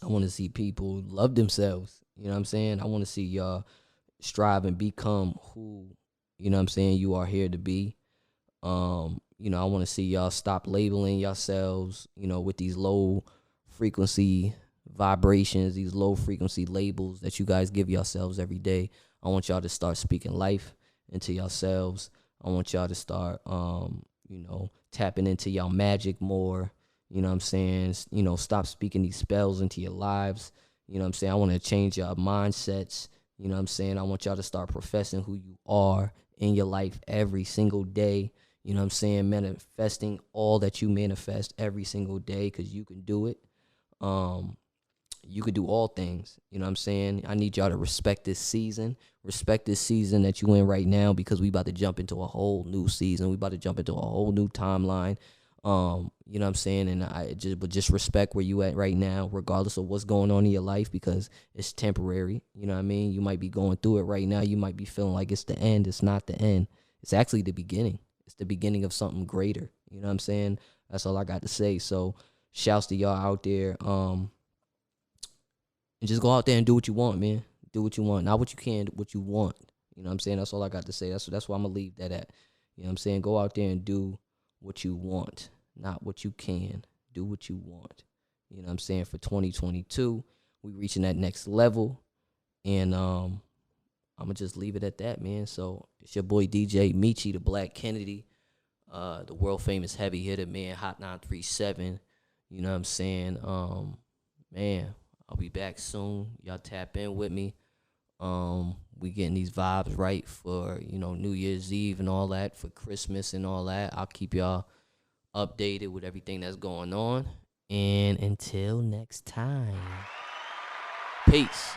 I want to see people love themselves. You know what I'm saying? I want to see y'all strive and become who, you are here to be. I want to see y'all stop labeling yourselves, with these low frequency vibrations, these low frequency labels that you guys give yourselves every day. I want y'all to start speaking life into yourselves. I want y'all to start, tapping into y'all magic more. You know what I'm saying? Stop speaking these spells into your lives. You know what I'm saying? I want to change your mindsets. You know what I'm saying? I want y'all to start professing who you are in your life every single day. You know what I'm saying? Manifesting all that you manifest every single day, because you can do it. You can do all things. You know what I'm saying? I need y'all to respect this season. Respect this season that you in right now, because we about to jump into a whole new season. We about to jump into a whole new timeline. You know what I'm saying? And just respect where you at right now, regardless of what's going on in your life, because it's temporary. You know what I mean? You might be going through it right now. You might be feeling like it's the end. It's not the end. It's actually the beginning. It's the beginning of something greater. You know what I'm saying? That's all I got to say. So shouts to y'all out there. And just go out there and do what you want, man. Do what you want. Not what you can, what you want. You know what I'm saying? That's all I got to say. That's why I'm going to leave that at. You know what I'm saying? Go out there and do what you want, not what you can. Do what you want. You know what I'm saying? For 2022, we reaching that next level. And I'm going to just leave it at that, man. So it's your boy DJ Meechie, the Black Kennedy, the world famous heavy hitter, man, Hot 937. You know what I'm saying? Man, I'll be back soon. Y'all tap in with me. We getting these vibes right for, New Year's Eve and all that, for Christmas and all that. I'll keep y'all updated with everything that's going on. And until next time, peace.